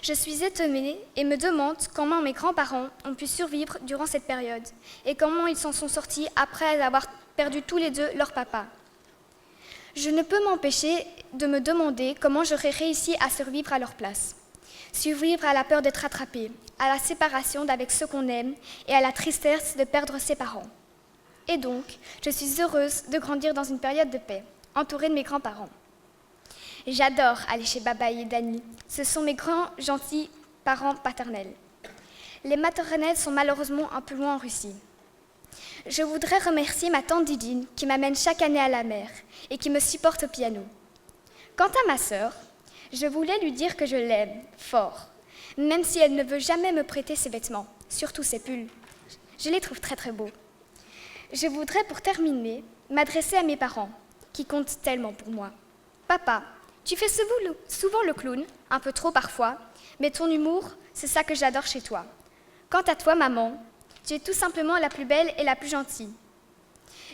Je suis étonnée et me demande comment mes grands-parents ont pu survivre durant cette période et comment ils s'en sont sortis après avoir perdu tous les 2 leur papa. Je ne peux m'empêcher de me demander comment j'aurais réussi à survivre à leur place. Survivre à la peur d'être attrapé, à la séparation d'avec ceux qu'on aime et à la tristesse de perdre ses parents. Et donc, je suis heureuse de grandir dans une période de paix, entourée de mes grands-parents. J'adore aller chez Babaï et Dani. Ce sont mes grands, gentils parents paternels. Les maternelles sont malheureusement un peu loin en Russie. Je voudrais remercier ma tante Didine qui m'amène chaque année à la mer et qui me supporte au piano. Quant à ma sœur, Je voulais lui dire que je l'aime, fort, même si elle ne veut jamais me prêter ses vêtements, surtout ses pulls. Je les trouve très très beaux. Je voudrais, pour terminer, m'adresser à mes parents, qui comptent tellement pour moi. Papa, tu fais souvent le clown, un peu trop parfois, mais ton humour, c'est ça que j'adore chez toi. Quant à toi, maman, tu es tout simplement la plus belle et la plus gentille.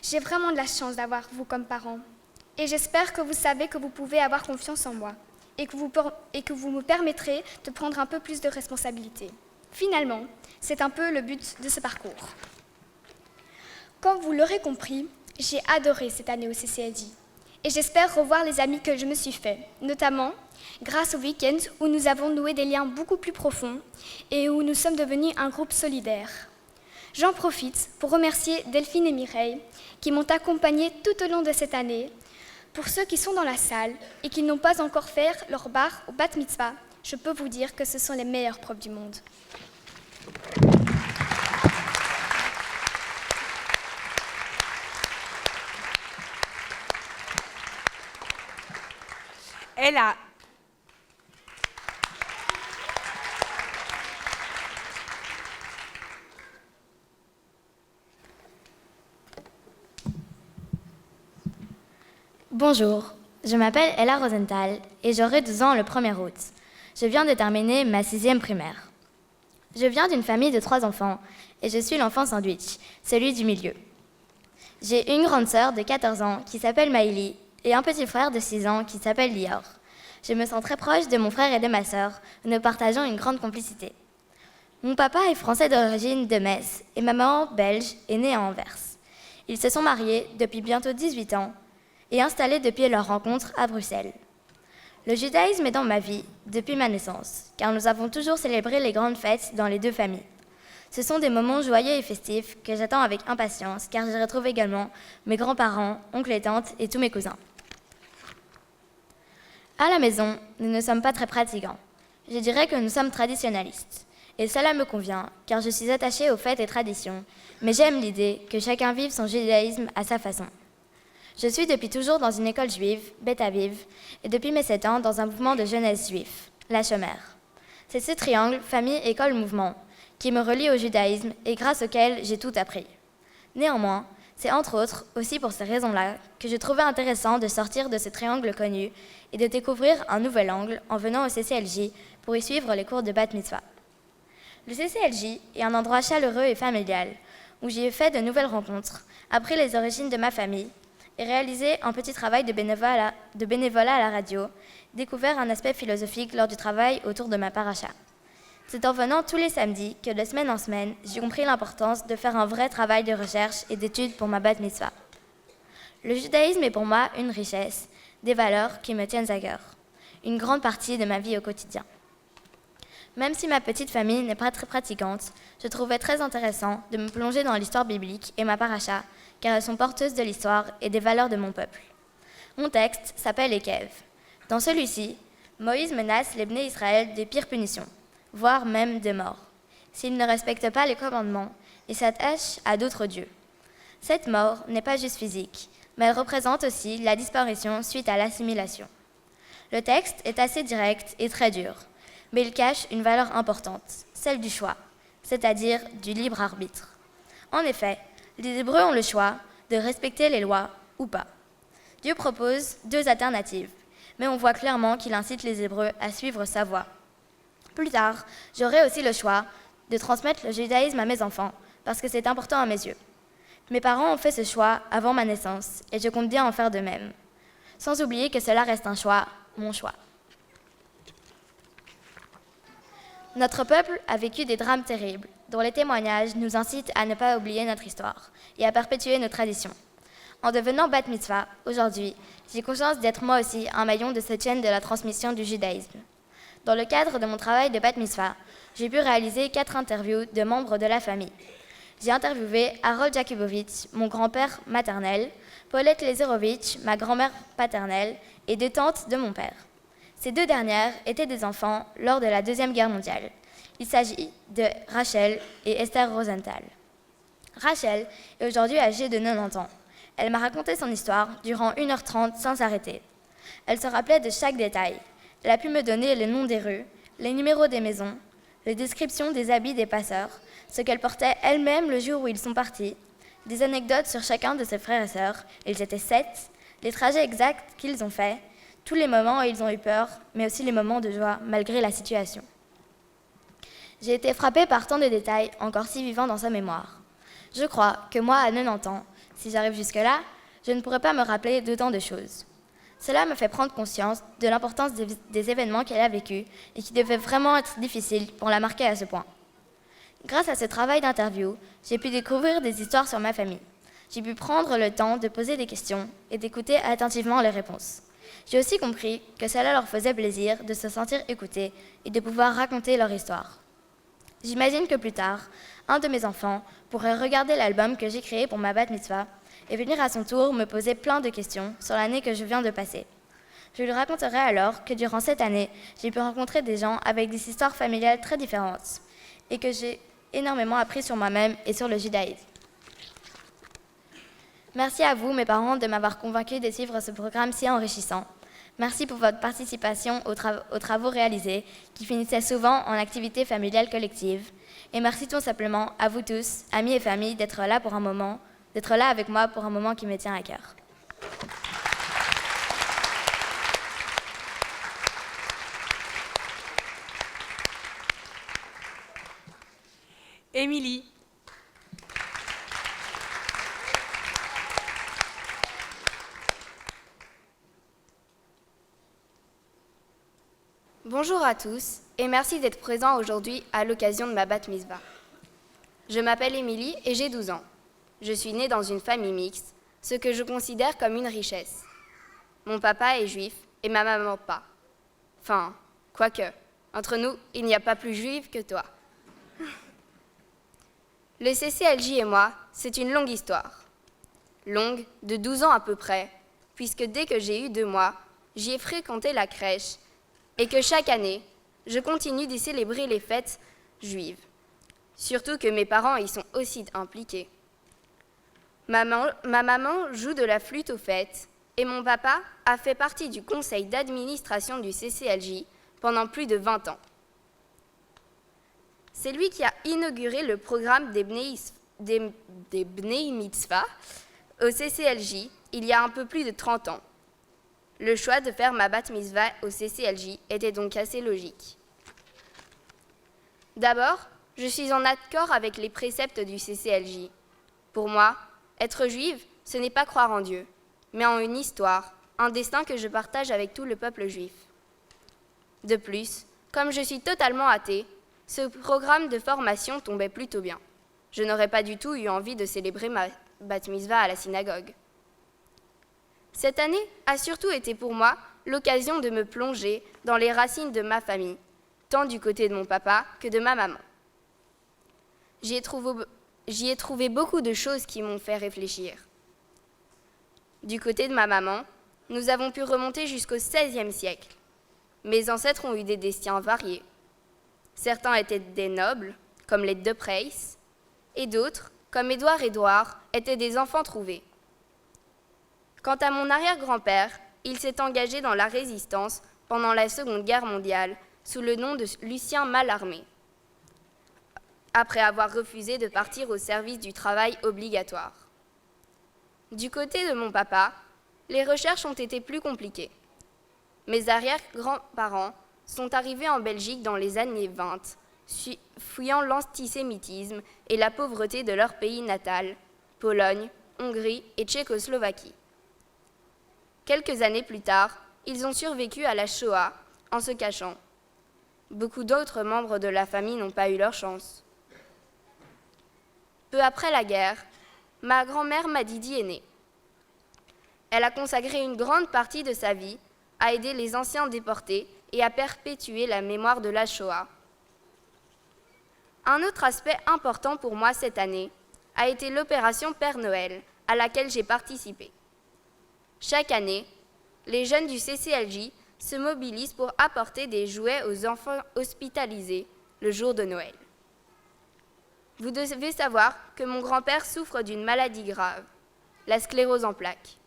J'ai vraiment de la chance d'avoir vous comme parents. Et j'espère que vous savez que vous pouvez avoir confiance en moi et que vous me permettrez de prendre un peu plus de responsabilités. Finalement, c'est un peu le but de ce parcours. Comme vous l'aurez compris, j'ai adoré cette année au CCLJ. Et j'espère revoir les amis que je me suis fait, notamment grâce au week-end où nous avons noué des liens beaucoup plus profonds et où nous sommes devenus un groupe solidaire. J'en profite pour remercier Delphine et Mireille qui m'ont accompagnée tout au long de cette année. Pour ceux qui sont dans la salle et qui n'ont pas encore fait leur bar au Bat Mitzvah, je peux vous dire que ce sont les meilleurs profs du monde. Ella. Bonjour, je m'appelle Ella Rosenthal et j'aurai 12 ans le 1er août. Je viens de terminer ma 6e primaire. Je viens d'une famille de 3 enfants et je suis l'enfant sandwich, celui du milieu. J'ai une grande sœur de 14 ans qui s'appelle Maïli et un petit frère de 6 ans qui s'appelle Lior. Je me sens très proche de mon frère et de ma sœur, nous partageons une grande complicité. Mon papa est français d'origine de Metz et ma maman, belge, est née à Anvers. Ils se sont mariés depuis bientôt 18 ans et installés depuis leur rencontre à Bruxelles. Le judaïsme est dans ma vie depuis ma naissance, car nous avons toujours célébré les grandes fêtes dans les 2 familles. Ce sont des moments joyeux et festifs que j'attends avec impatience, car j'y retrouve également mes grands-parents, oncles et tantes et tous mes cousins. À la maison, nous ne sommes pas très pratiquants. Je dirais que nous sommes traditionnalistes. Et cela me convient, car je suis attachée aux fêtes et traditions, mais j'aime l'idée que chacun vive son judaïsme à sa façon. Je suis depuis toujours dans une école juive, Beth Aviv, et depuis mes 7 ans dans un mouvement de jeunesse juif, la Shomer. C'est ce triangle, famille, école, mouvement, qui me relie au judaïsme et grâce auquel j'ai tout appris. Néanmoins, c'est entre autres aussi pour ces raisons-là que je trouvais intéressant de sortir de ce triangle connu et de découvrir un nouvel angle en venant au CCLJ pour y suivre les cours de Bat Mitzvah. Le CCLJ est un endroit chaleureux et familial où j'y ai fait de nouvelles rencontres, appris les origines de ma famille et réalisé un petit travail de bénévolat à la radio, découvert un aspect philosophique lors du travail autour de ma paracha. C'est en venant tous les samedis que de semaine en semaine, j'ai compris l'importance de faire un vrai travail de recherche et d'étude pour ma bat mitzvah. Le judaïsme est pour moi une richesse, des valeurs qui me tiennent à cœur, une grande partie de ma vie au quotidien. Même si ma petite famille n'est pas très pratiquante, je trouvais très intéressant de me plonger dans l'histoire biblique et ma paracha, car elles sont porteuses de l'histoire et des valeurs de mon peuple. Mon texte s'appelle Ekev. Dans celui-ci, Moïse menace les Bnei Israël des pires punitions, voire même de mort, s'ils ne respectent pas les commandements et s'attachent à d'autres dieux. Cette mort n'est pas juste physique, mais elle représente aussi la disparition suite à l'assimilation. Le texte est assez direct et très dur, mais il cache une valeur importante, celle du choix, c'est-à-dire du libre arbitre. En effet, les Hébreux ont le choix de respecter les lois ou pas. Dieu propose 2 alternatives, mais on voit clairement qu'il incite les Hébreux à suivre sa voie. Plus tard, j'aurai aussi le choix de transmettre le judaïsme à mes enfants, parce que c'est important à mes yeux. Mes parents ont fait ce choix avant ma naissance, et je compte bien en faire de même. Sans oublier que cela reste un choix, mon choix. Notre peuple a vécu des drames terribles, dont les témoignages nous incitent à ne pas oublier notre histoire et à perpétuer nos traditions. En devenant bat mitzvah, aujourd'hui, j'ai conscience d'être moi aussi un maillon de cette chaîne de la transmission du judaïsme. Dans le cadre de mon travail de bat mitzvah, j'ai pu réaliser 4 interviews de membres de la famille. J'ai interviewé Harold Jakubowicz, mon grand-père maternel, Paulette Lezerovitch, ma grand-mère paternelle, et 2 tantes de mon père. Ces 2 dernières étaient des enfants lors de la Deuxième Guerre mondiale. Il s'agit de Rachel et Esther Rosenthal. Rachel est aujourd'hui âgée de 90 ans. Elle m'a raconté son histoire durant 1h30 sans s'arrêter. Elle se rappelait de chaque détail. Elle a pu me donner les noms des rues, les numéros des maisons, les descriptions des habits des passeurs, ce qu'elle portait elle-même le jour où ils sont partis, des anecdotes sur chacun de ses frères et sœurs, ils étaient 7, les trajets exacts qu'ils ont faits, tous les moments où ils ont eu peur, mais aussi les moments de joie, malgré la situation. J'ai été frappée par tant de détails, encore si vivants dans sa mémoire. Je crois que moi, à 90 ans, si j'arrive jusque-là, je ne pourrais pas me rappeler d'autant de choses. Cela me fait prendre conscience de l'importance des événements qu'elle a vécus et qui devaient vraiment être difficiles pour la marquer à ce point. Grâce à ce travail d'interview, j'ai pu découvrir des histoires sur ma famille. J'ai pu prendre le temps de poser des questions et d'écouter attentivement les réponses. J'ai aussi compris que cela leur faisait plaisir de se sentir écoutés et de pouvoir raconter leur histoire. J'imagine que plus tard, un de mes enfants pourrait regarder l'album que j'ai créé pour ma bat mitzvah et venir à son tour me poser plein de questions sur l'année que je viens de passer. Je lui raconterai alors que durant cette année, j'ai pu rencontrer des gens avec des histoires familiales très différentes et que j'ai énormément appris sur moi-même et sur le judaïsme. Merci à vous, mes parents, de m'avoir convaincu de suivre ce programme si enrichissant. Merci pour votre participation aux travaux réalisés, qui finissaient souvent en activités familiales collectives. Et merci tout simplement à vous tous, amis et familles, d'être là avec moi pour un moment qui me tient à cœur. Émilie. Bonjour à tous et merci d'être présents aujourd'hui à l'occasion de ma bat mitzvah. Je m'appelle Émilie et j'ai 12 ans. Je suis née dans une famille mixte, ce que je considère comme une richesse. Mon papa est juif et ma maman pas. Enfin, quoique, entre nous, il n'y a pas plus juif que toi. Le CCLJ et moi, c'est une longue histoire. Longue de 12 ans à peu près, puisque dès que j'ai eu 2 mois, j'y ai fréquenté la crèche et que chaque année, je continue d'y célébrer les fêtes juives. Surtout que mes parents y sont aussi impliqués. Ma maman joue de la flûte aux fêtes et mon papa a fait partie du conseil d'administration du CCLJ pendant plus de 20 ans. C'est lui qui a inauguré le programme des Bnei Mitzvah au CCLJ il y a un peu plus de 30 ans. Le choix de faire ma bat mitzvah au CCLJ était donc assez logique. D'abord, je suis en accord avec les préceptes du CCLJ. Pour moi, être juive, ce n'est pas croire en Dieu, mais en une histoire, un destin que je partage avec tout le peuple juif. De plus, comme je suis totalement athée, ce programme de formation tombait plutôt bien. Je n'aurais pas du tout eu envie de célébrer ma bat mitzvah à la synagogue. Cette année a surtout été pour moi l'occasion de me plonger dans les racines de ma famille, tant du côté de mon papa que de ma maman. J'y ai trouvé beaucoup de choses qui m'ont fait réfléchir. Du côté de ma maman, nous avons pu remonter jusqu'au XVIe siècle. Mes ancêtres ont eu des destins variés. Certains étaient des nobles, comme les de Preys, et d'autres, comme Édouard, étaient des enfants trouvés. Quant à mon arrière-grand-père, il s'est engagé dans la résistance pendant la Seconde Guerre mondiale sous le nom de Lucien Mallarmé, après avoir refusé de partir au service du travail obligatoire. Du côté de mon papa, les recherches ont été plus compliquées. Mes arrière-grands-parents sont arrivés en Belgique dans les années 20, fuyant l'antisémitisme et la pauvreté de leur pays natal, Pologne, Hongrie et Tchécoslovaquie. Quelques années plus tard, ils ont survécu à la Shoah en se cachant. Beaucoup d'autres membres de la famille n'ont pas eu leur chance. Peu après la guerre, ma grand-mère Madidi est née. Elle a consacré une grande partie de sa vie à aider les anciens déportés et à perpétuer la mémoire de la Shoah. Un autre aspect important pour moi cette année a été l'opération Père Noël, à laquelle j'ai participé. Chaque année, les jeunes du CCLJ se mobilisent pour apporter des jouets aux enfants hospitalisés le jour de Noël. Vous devez savoir que mon grand-père souffre d'une maladie grave, la sclérose en plaques.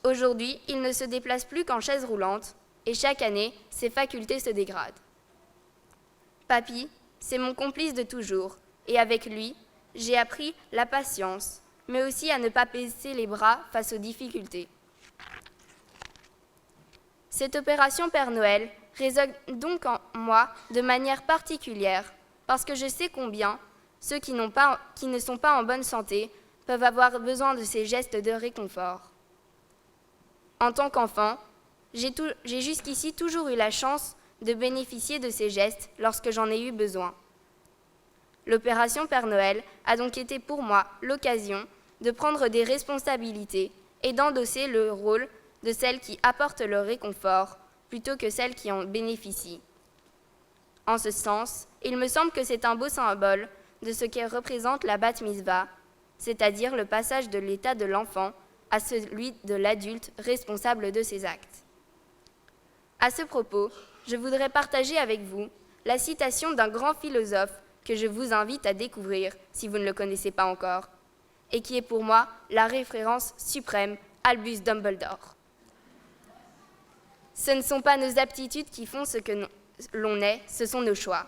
Aujourd'hui, il ne se déplace plus qu'en chaise roulante, et chaque année, ses facultés se dégradent. Papy, c'est mon complice de toujours, et avec lui, j'ai appris la patience, mais aussi à ne pas baisser les bras face aux difficultés. Cette opération Père Noël résonne donc en moi de manière particulière, parce que je sais combien ceux qui ne sont pas en bonne santé peuvent avoir besoin de ces gestes de réconfort. En tant qu'enfant, j'ai jusqu'ici toujours eu la chance de bénéficier de ces gestes lorsque j'en ai eu besoin. L'opération Père Noël a donc été pour moi l'occasion de prendre des responsabilités et d'endosser le rôle de celle qui apporte le réconfort plutôt que celle qui en bénéficie. En ce sens, il me semble que c'est un beau symbole de ce que représente la bat mitzvah, c'est-à-dire le passage de l'état de l'enfant à celui de l'adulte responsable de ses actes. À ce propos, je voudrais partager avec vous la citation d'un grand philosophe que je vous invite à découvrir si vous ne le connaissez pas encore, et qui est pour moi la référence suprême, Albus Dumbledore. Ce ne sont pas nos aptitudes qui font ce que l'on est, ce sont nos choix.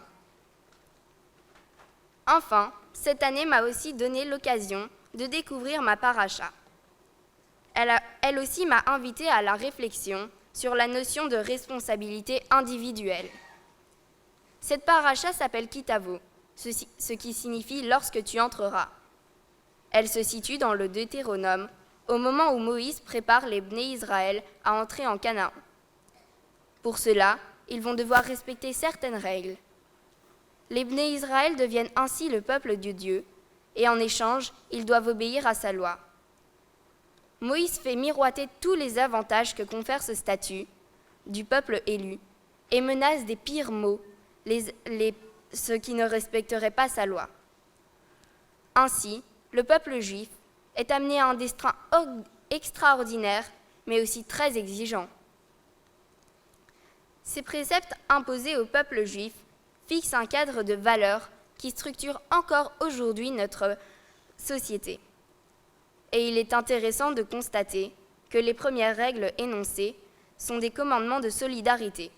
Enfin, cette année m'a aussi donné l'occasion de découvrir ma paracha. Elle aussi m'a invitée à la réflexion sur la notion de responsabilité individuelle. Cette paracha s'appelle Kitavo, ce qui signifie « lorsque tu entreras ». Elle se situe dans le Deutéronome, au moment où Moïse prépare les Bnei Israël à entrer en Canaan. Pour cela, ils vont devoir respecter certaines règles. Les Bnei Israël deviennent ainsi le peuple de Dieu, et en échange, ils doivent obéir à sa loi. Moïse fait miroiter tous les avantages que confère ce statut du peuple élu et menace des pires maux ceux qui ne respecteraient pas sa loi. Ainsi, le peuple juif est amené à un destin extraordinaire, mais aussi très exigeant. Ces préceptes imposés au peuple juif fixent un cadre de valeurs qui structure encore aujourd'hui notre société. Et il est intéressant de constater que les premières règles énoncées sont des commandements de solidarité.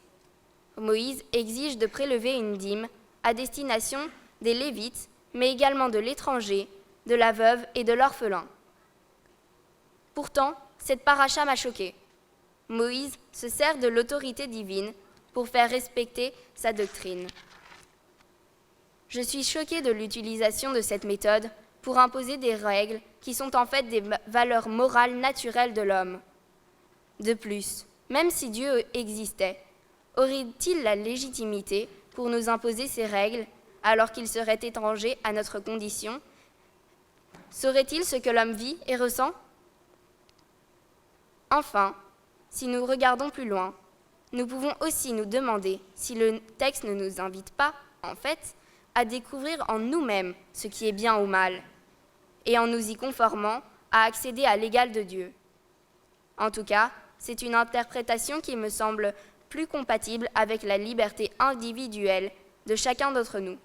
Moïse exige de prélever une dîme à destination des Lévites, mais également de l'étranger, de la veuve et de l'orphelin. Pourtant, cette paracha m'a choquée. Moïse se sert de l'autorité divine pour faire respecter sa doctrine. Je suis choquée de l'utilisation de cette méthode pour imposer des règles qui sont en fait des valeurs morales naturelles de l'homme. De plus, même si Dieu existait, aurait-il la légitimité pour nous imposer ces règles alors qu'il serait étranger à notre condition? Saurait-il ce que l'homme vit et ressent? Enfin, si nous regardons plus loin, nous pouvons aussi nous demander si le texte ne nous invite pas, en fait, à découvrir en nous-mêmes ce qui est bien ou mal, et en nous y conformant, à accéder à l'égal de Dieu. En tout cas, c'est une interprétation qui me semble plus compatible avec la liberté individuelle de chacun d'entre nous.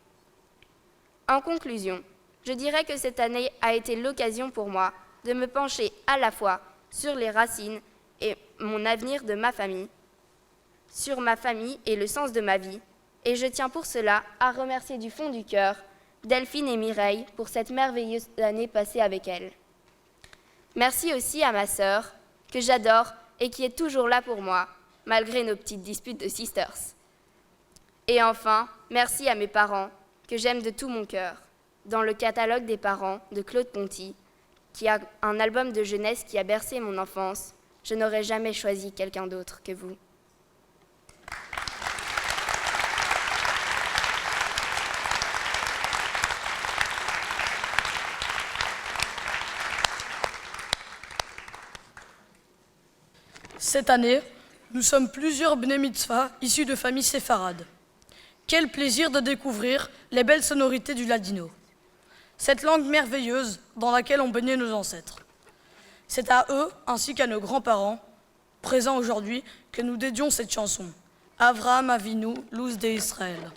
En conclusion, je dirais que cette année a été l'occasion pour moi de me pencher à la fois sur les racines et mon avenir de ma famille, sur ma famille et le sens de ma vie, et je tiens pour cela à remercier du fond du cœur Delphine et Mireille pour cette merveilleuse année passée avec elles. Merci aussi à ma sœur, que j'adore et qui est toujours là pour moi, malgré nos petites disputes de sisters. Et enfin, merci à mes parents, que j'aime de tout mon cœur. Dans le catalogue des parents de Claude Ponty, qui a un album de jeunesse qui a bercé mon enfance, je n'aurais jamais choisi quelqu'un d'autre que vous. Cette année, nous sommes plusieurs Bnei Mitzvah issus de familles séfarades. Quel plaisir de découvrir les belles sonorités du ladino. Cette langue merveilleuse dans laquelle ont baigné nos ancêtres. C'est à eux, ainsi qu'à nos grands-parents, présents aujourd'hui, que nous dédions cette chanson. Avraham Avinu, Luz de Israël.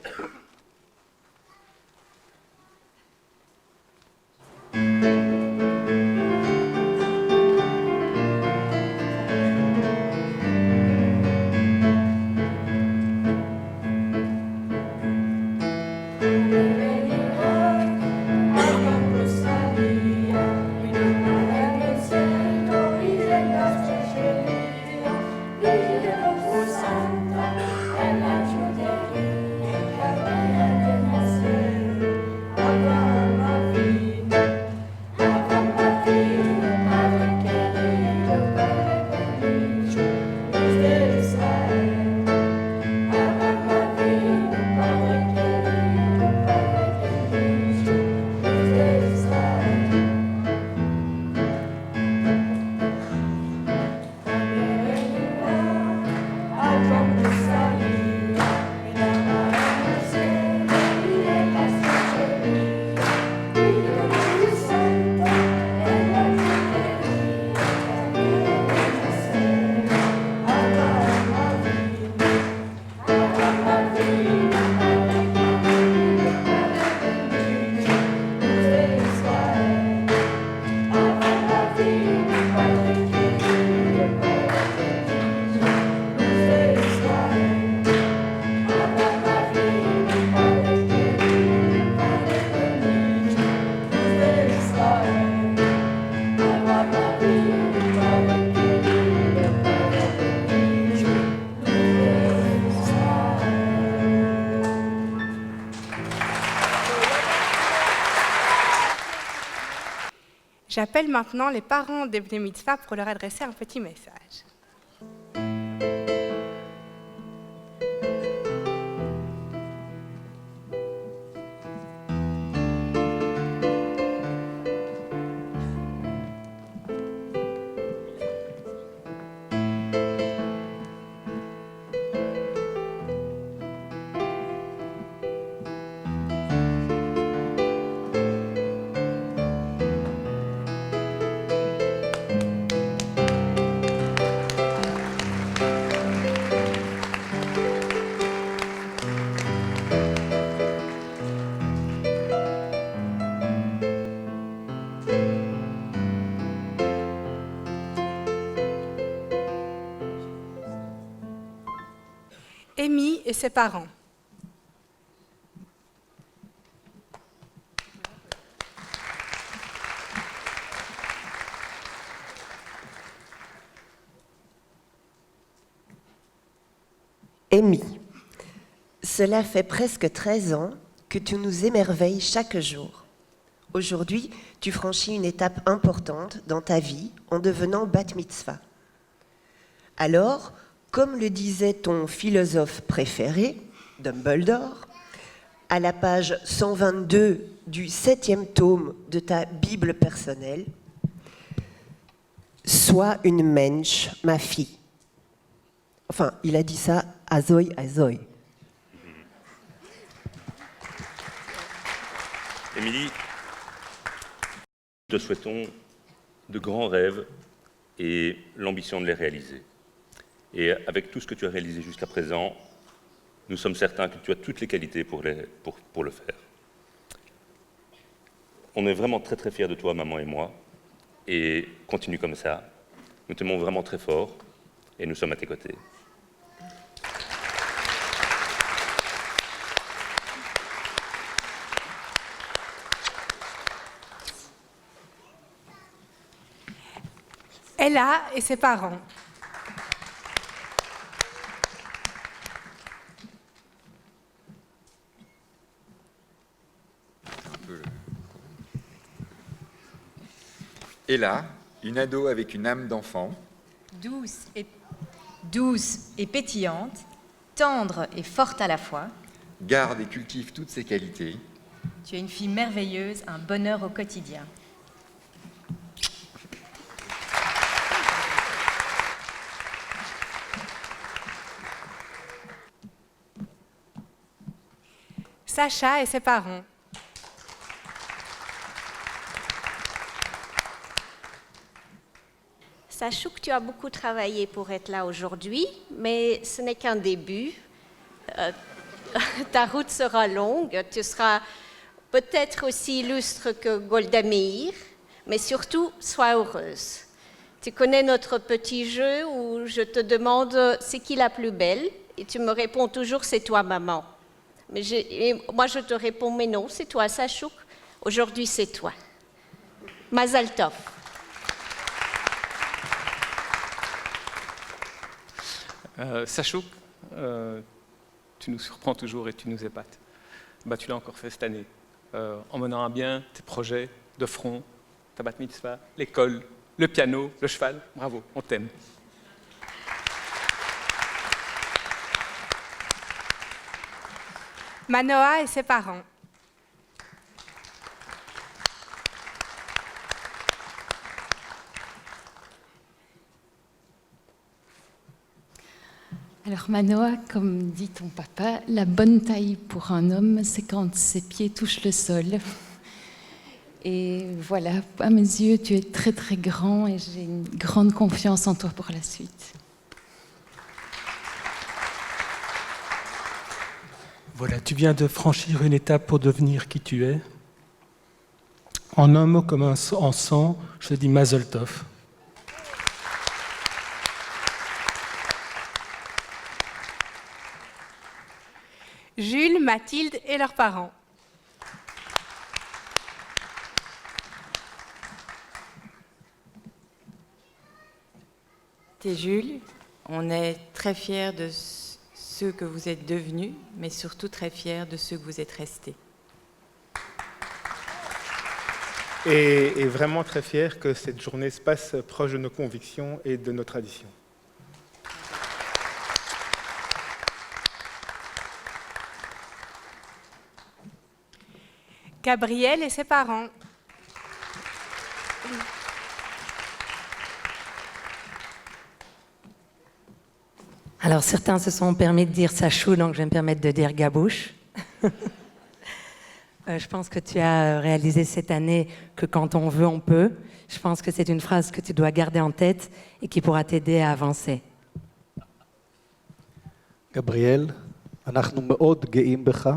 J'appelle maintenant les parents des Bnei Mitzvah pour leur adresser un petit message. Amy et ses parents. Amy, cela fait presque 13 ans que tu nous émerveilles chaque jour. Aujourd'hui, tu franchis une étape importante dans ta vie en devenant bat mitzvah. Alors, comme le disait ton philosophe préféré, Dumbledore, à la page 122 du 7e tome de ta Bible personnelle, « Sois une mensch, ma fille ». Enfin, il a dit ça à Zoé. Émilie, nous te souhaitons de grands rêves et l'ambition de les réaliser. Et avec tout ce que tu as réalisé jusqu'à présent, nous sommes certains que tu as toutes les qualités pour le faire. On est vraiment très très fiers de toi, maman et moi, et continue comme ça. Nous t'aimons vraiment très fort et nous sommes à tes côtés. Ella et ses parents. Ella, une ado avec une âme d'enfant. Douce et pétillante, tendre et forte à la fois. Garde et cultive toutes ses qualités. Tu es une fille merveilleuse, un bonheur au quotidien. Sacha et ses parents. Sachou que tu as beaucoup travaillé pour être là aujourd'hui, mais ce n'est qu'un début. Ta route sera longue, tu seras peut-être aussi illustre que Golda Meir, mais surtout, sois heureuse. Tu connais notre petit jeu où je te demande c'est qui la plus belle et tu me réponds toujours c'est toi maman. Mais moi je te réponds mais non, c'est toi Sachouk, aujourd'hui c'est toi. Mazal Tov. Sachouk, tu nous surprends toujours et tu nous épates. Bah, tu l'as encore fait cette année, en menant à bien tes projets de front, ta bat mitzvah, l'école, le piano, le cheval. Bravo, on t'aime. Manoa et ses parents. Alors Manoa, comme dit ton papa, la bonne taille pour un homme, c'est quand ses pieds touchent le sol. Et voilà, à mes yeux, tu es très très grand et j'ai une grande confiance en toi pour la suite. Voilà, tu viens de franchir une étape pour devenir qui tu es. En un mot comme en 100, je te dis Mazel Tov. Jules, Mathilde et leurs parents. T'es Jules, on est très fiers de ceux que vous êtes devenus, mais surtout très fiers de ceux que vous êtes restés. et vraiment très fier que cette journée se passe proche de nos convictions et de nos traditions. Gabriel et ses parents. Alors certains se sont permis de dire Sachou, donc je vais me permettre de dire Gabouche. Je pense que tu as réalisé cette année que quand on veut, on peut. Je pense que c'est une phrase que tu dois garder en tête et qui pourra t'aider à avancer. גבריאל, אנחנו מאוד גאים בך.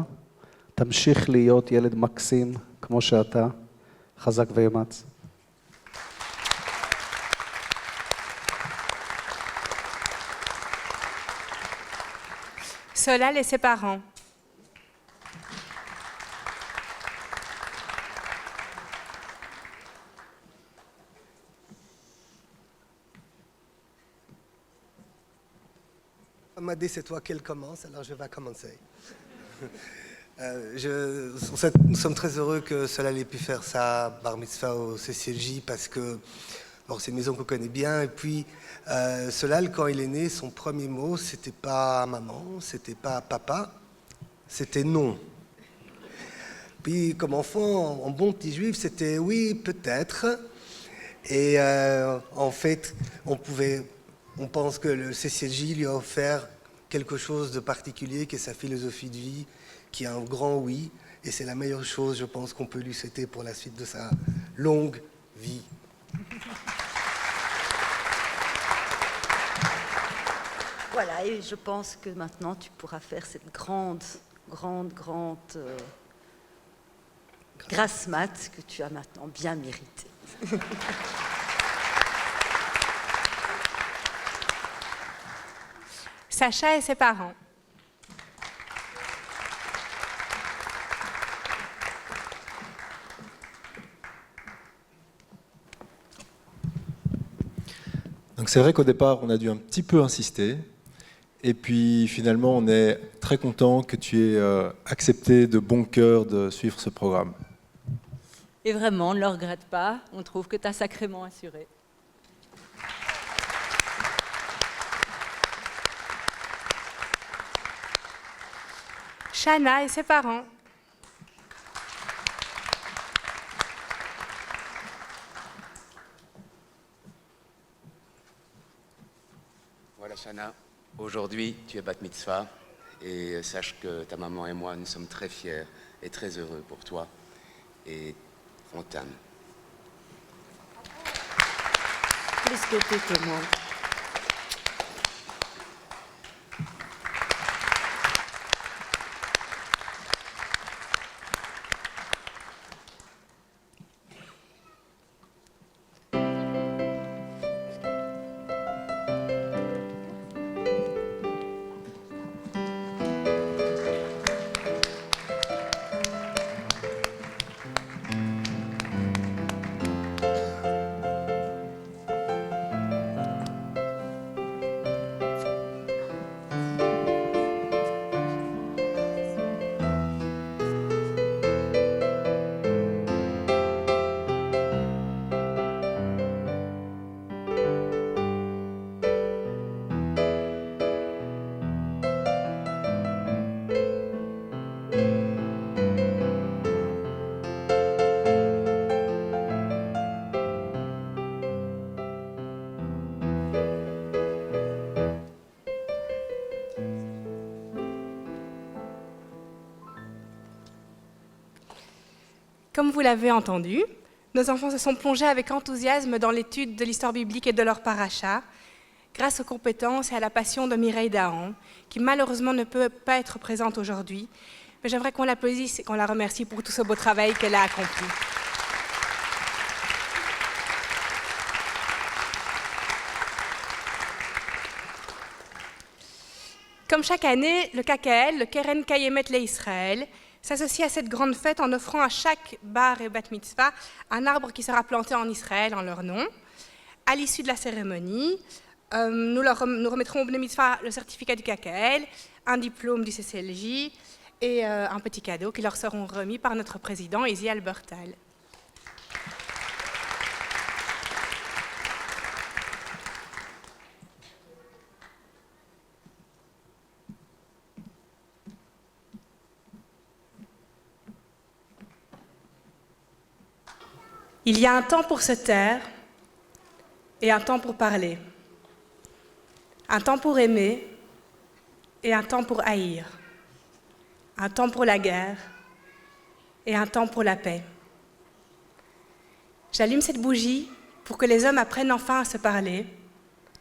תמשיך להיות ילד מקסים כמו שאתה. חזק ואמץ. Solal et ses parents. Amadé, c'est toi qui commence, alors je vais commencer. Nous sommes très heureux que Solal ait pu faire sa bar mitzvah au CCLJ parce que c'est une maison qu'on connaît bien. Et puis, Solal, quand il est né, son premier mot, c'était pas maman, c'était pas papa, c'était non. Puis, comme enfant, en bon petit juif, c'était oui, peut-être. Et en fait, on pense que le CCLJ lui a offert quelque chose de particulier, qui est sa philosophie de vie, qui est un grand oui. Et c'est la meilleure chose, je pense, qu'on peut lui souhaiter pour la suite de sa longue vie. Voilà, et je pense que maintenant tu pourras faire cette grande grasse mat que tu as maintenant bien méritée. Sacha et ses parents. Donc c'est vrai qu'au départ, on a dû un petit peu insister. Et puis finalement, on est très content que tu aies accepté de bon cœur de suivre ce programme. Et vraiment, on ne le regrette pas. On trouve que tu as sacrément assuré. Shana et ses parents. Voilà Shana, aujourd'hui tu es bat mitzvah et sache que ta maman et moi nous sommes très fiers et très heureux pour toi et on t'aime. Plus que tout le monde. Comme vous l'avez entendu, nos enfants se sont plongés avec enthousiasme dans l'étude de l'histoire biblique et de leur paracha, grâce aux compétences et à la passion de Mireille Dahan, qui malheureusement ne peut pas être présente aujourd'hui, mais j'aimerais qu'on l'applaudisse et qu'on la remercie pour tout ce beau travail qu'elle a accompli. Comme chaque année, le KKL, le Keren Kayemet l'Israël, s'associe à cette grande fête en offrant à chaque bar et bat mitzvah un arbre qui sera planté en Israël en leur nom. À l'issue de la cérémonie, nous remettrons au Bnei Mitzvah le certificat du KKL, un diplôme du CCLJ et un petit cadeau qui leur seront remis par notre président, Izzy Albertal. Il y a un temps pour se taire et un temps pour parler. Un temps pour aimer et un temps pour haïr. Un temps pour la guerre et un temps pour la paix. J'allume cette bougie pour que les hommes apprennent enfin à se parler.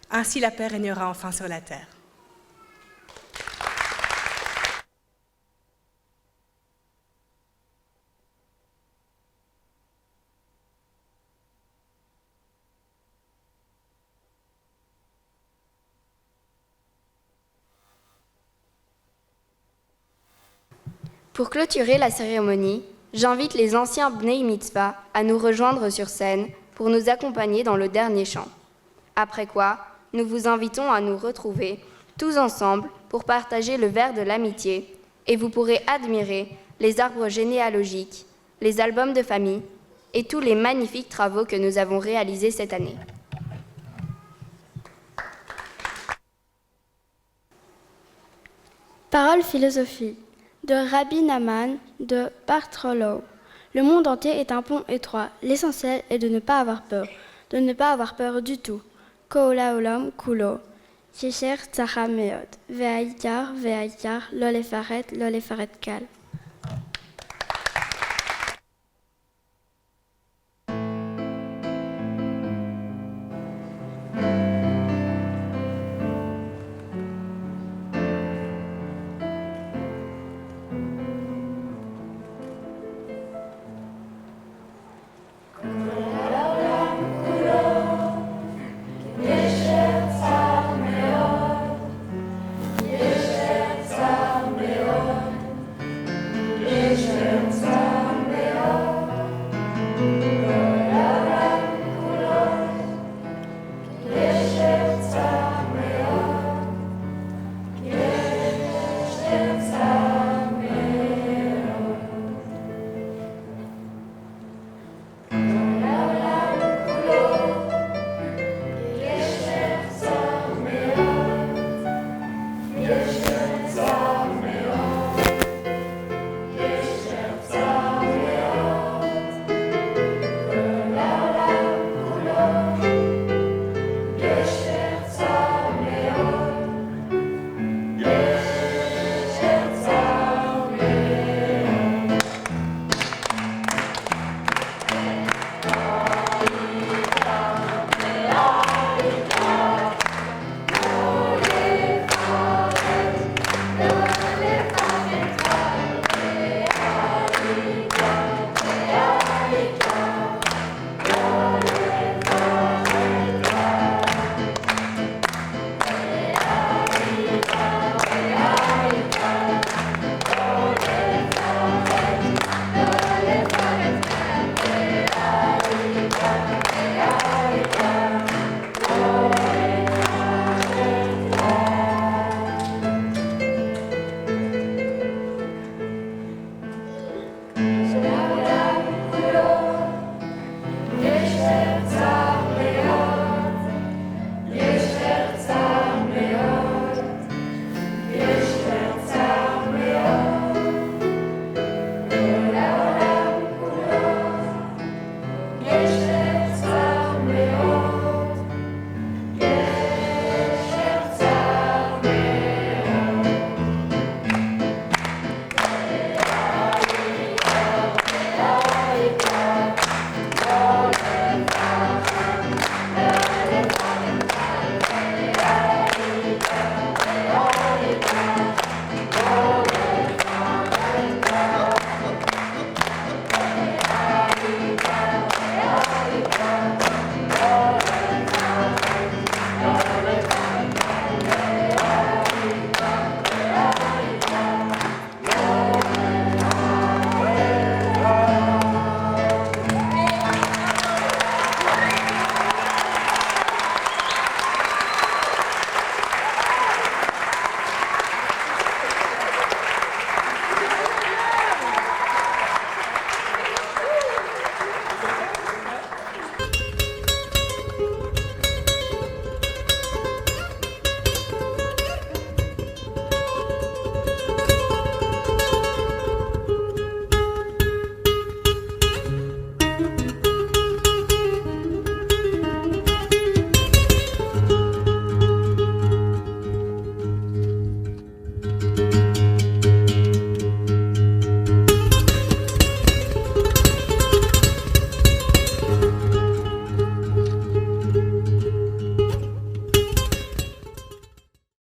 Ainsi la paix régnera enfin sur la terre. Pour clôturer la cérémonie, j'invite les anciens Bnei Mitzvah à nous rejoindre sur scène pour nous accompagner dans le dernier chant. Après quoi, nous vous invitons à nous retrouver tous ensemble pour partager le verre de l'amitié et vous pourrez admirer les arbres généalogiques, les albums de famille et tous les magnifiques travaux que nous avons réalisés cette année. Parole philosophie de Rabbi Nachman de Bartholomew. Le monde entier est un pont étroit. L'essentiel est de ne pas avoir peur, de ne pas avoir peur du tout. Kol haolam kulo, yesher tzara meod, ve'aikar lo lefaret kal.